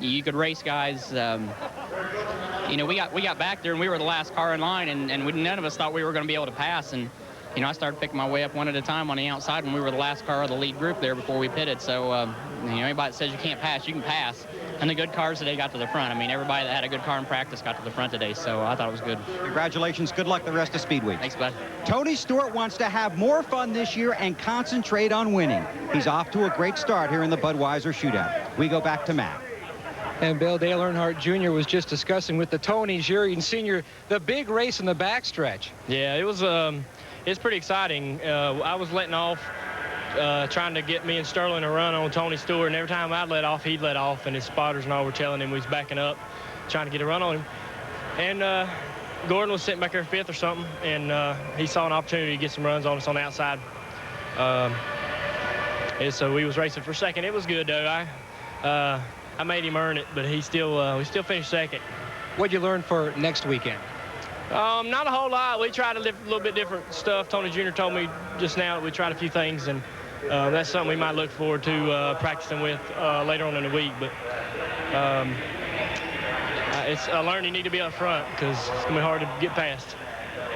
You could race guys. You know, we got back there and we were the last car in line, and none of us thought we were going to be able to pass. And you know, I started picking my way up one at a time on the outside when we were the last car of the lead group there before we pitted. So, you know, anybody that says you can't pass, you can pass. And the good cars today got to the front. I mean, everybody that had a good car in practice got to the front today, so I thought it was good. Congratulations. Good luck the rest of Speedway. Thanks, bud. Tony Stewart wants to have more fun this year and concentrate on winning. He's off to a great start here in the Budweiser Shootout. We go back to Matt. And Bill, Dale Earnhardt Jr. was just discussing with the Tonys, Jerry and Sr., the big race in the backstretch. Yeah, it was it's pretty exciting. I was letting off, trying to get me and Sterling a run on Tony Stewart, and every time I'd let off, he'd let off, and his spotters and all were telling him we was backing up, trying to get a run on him. And Gordon was sitting back there 5th or something, and he saw an opportunity to get some runs on us on the outside. And so we was racing for 2nd. It was good, though. I made him earn it, but we still finished 2nd. What'd you learn for next weekend? Not a whole lot. We tried a little bit different stuff. Tony Jr. told me just now that we tried a few things, and that's something we might look forward to practicing with later on in the week. But I learned you need to be up front because it's going to be hard to get past.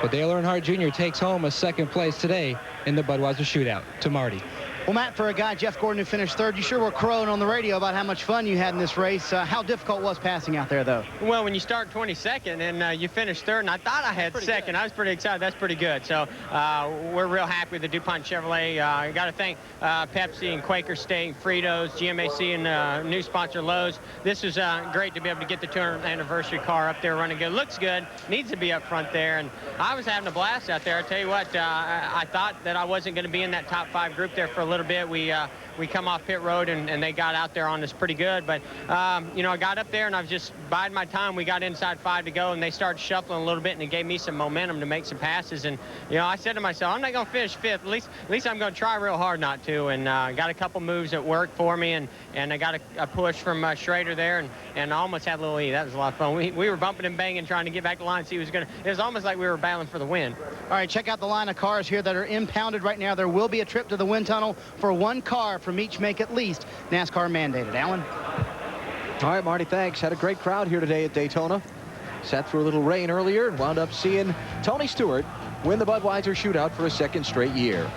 But Dale Earnhardt Jr. takes home a 2nd place today in the Budweiser Shootout. To Marty. Well, Matt, for a guy, Jeff Gordon, who finished 3rd, you sure were crowing on the radio about how much fun you had in this race. How difficult was passing out there, though? Well, when you start 22nd and you finish 3rd, and I thought I had 2nd, good. I was pretty excited. That's pretty good. So we're real happy with the DuPont Chevrolet. I got to thank Pepsi and Quaker State, Fritos, GMAC, and new sponsor Lowe's. This is great to be able to get the 200th anniversary car up there running good. Looks good. Needs to be up front there. And I was having a blast out there. I tell you what, I thought that I wasn't going to be in that top 5 group there for a little bit. We come off pit road and they got out there on us pretty good, but you know, I got up there and I was just biding my time. We got inside 5 to go and they started shuffling a little bit, and it gave me some momentum to make some passes. And you know, I said to myself, I'm not going to finish 5th. At least I'm going to try real hard not to. And got a couple moves that worked for me, and I got a push from Schrader there, and I almost had a little lead. That was a lot of fun. We were bumping and banging trying to get back to the line, see who was going to. It was almost like we were battling for the win. All right, check out the line of cars here that are impounded right now. There will be a trip to the wind tunnel for 1 car from each make at least. NASCAR mandated. Alan? All right, Marty, thanks. Had a great crowd here today at Daytona. Sat through a little rain earlier and wound up seeing Tony Stewart win the Budweiser Shootout for a 2nd straight year.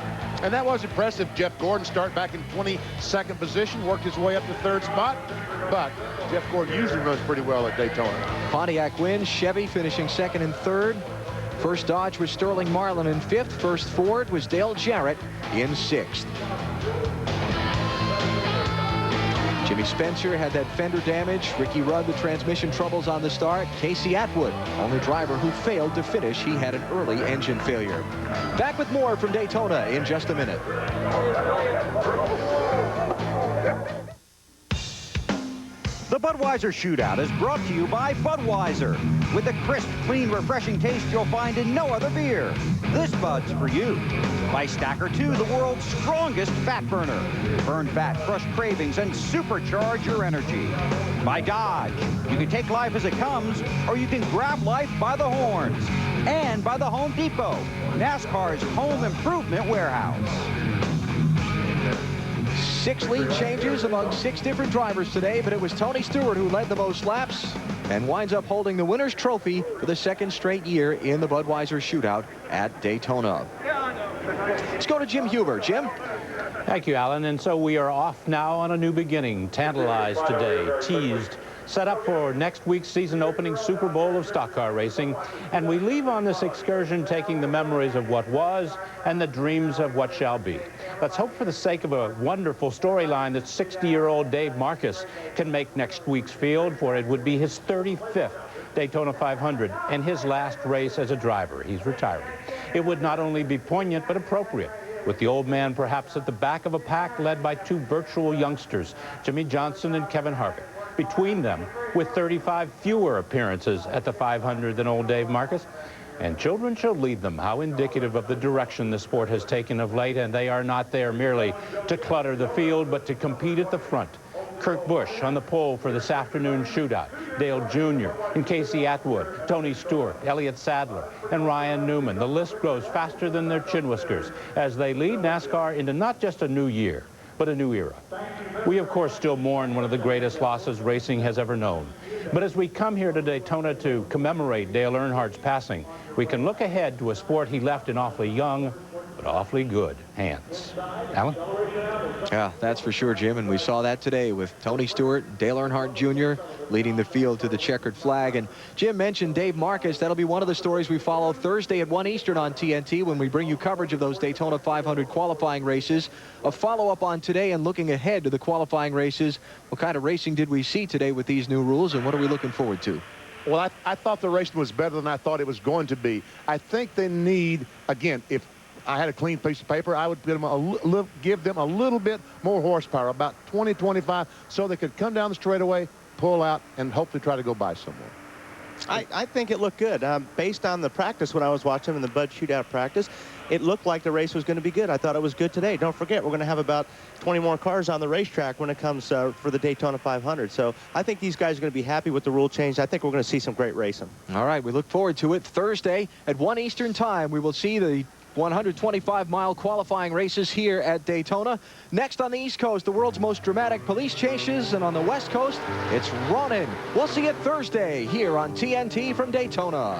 And that was impressive. Jeff Gordon start back in 22nd position, worked his way up to 3rd spot. But Jeff Gordon usually runs pretty well at Daytona. Pontiac wins. Chevy finishing 2nd and 3rd. First Dodge was Sterling Marlin in 5th. First Ford was Dale Jarrett in 6th. Jimmy Spencer had that fender damage. Ricky Rudd, the transmission troubles on the start. Casey Atwood, only driver who failed to finish. He had an early engine failure. Back with more from Daytona in just a minute. The Budweiser Shootout is brought to you by Budweiser. With the crisp, clean, refreshing taste you'll find in no other beer. This Bud's for you. By Stacker 2, the world's strongest fat burner. Burn fat, crush cravings, and supercharge your energy. By Dodge. You can take life as it comes, or you can grab life by the horns. And by the Home Depot, NASCAR's home improvement warehouse. 6 lead changes among 6 different drivers today, but it was Tony Stewart who led the most laps and winds up holding the winner's trophy for the 2nd straight year in the Budweiser Shootout at Daytona. Let's go to Jim Huber. Jim? Thank you, Alan. And so we are off now on a new beginning. Tantalized today, teased, set up for next week's season opening Super Bowl of stock car racing. And we leave on this excursion taking the memories of what was and the dreams of what shall be. Let's hope for the sake of a wonderful storyline that 60-year-old Dave Marcus can make next week's field, for it would be his 35th Daytona 500 and his last race as a driver. He's retiring. It would not only be poignant but appropriate, with the old man perhaps at the back of a pack led by 2 virtual youngsters, Jimmy Johnson and Kevin Harvick. Between them, with 35 fewer appearances at the 500 than old Dave Marcus. And children shall lead them. How indicative of the direction the sport has taken of late, and they are not there merely to clutter the field, but to compete at the front. Kurt Busch on the pole for this afternoon shootout. Dale Jr. and Casey Atwood, Tony Stewart, Elliott Sadler, and Ryan Newman. The list grows faster than their chin whiskers as they lead NASCAR into not just a new year, but a new era. We, of course, still mourn one of the greatest losses racing has ever known. But as we come here to Daytona to commemorate Dale Earnhardt's passing, we can look ahead to a sport he left in awfully young, but awfully good hands. Alan? Yeah, that's for sure, Jim. And we saw that today with Tony Stewart, Dale Earnhardt Jr. leading the field to the checkered flag. And Jim mentioned Dave Marcus. That'll be one of the stories we follow Thursday at 1 Eastern on TNT when we bring you coverage of those Daytona 500 qualifying races. A follow-up on today and looking ahead to the qualifying races. What kind of racing did we see today with these new rules, and what are we looking forward to? Well, I thought the racing was better than I thought it was going to be. I think they need, again, if I had a clean piece of paper, I would give them a little bit more horsepower, about 20, 25, so they could come down the straightaway, pull out, and hopefully try to go by someone. I think it looked good. Based on the practice when I was watching in the Bud Shootout practice, it looked like the race was going to be good. I thought it was good today. Don't forget, we're going to have about 20 more cars on the racetrack when it comes for the Daytona 500. So I think these guys are going to be happy with the rule change. I think we're going to see some great racing. All right, we look forward to it. Thursday at 1 Eastern time, we will see the 125-mile qualifying races here at Daytona. Next on the East Coast, the world's most dramatic police chases, and on the West Coast, it's running. We'll see it Thursday here on TNT from Daytona.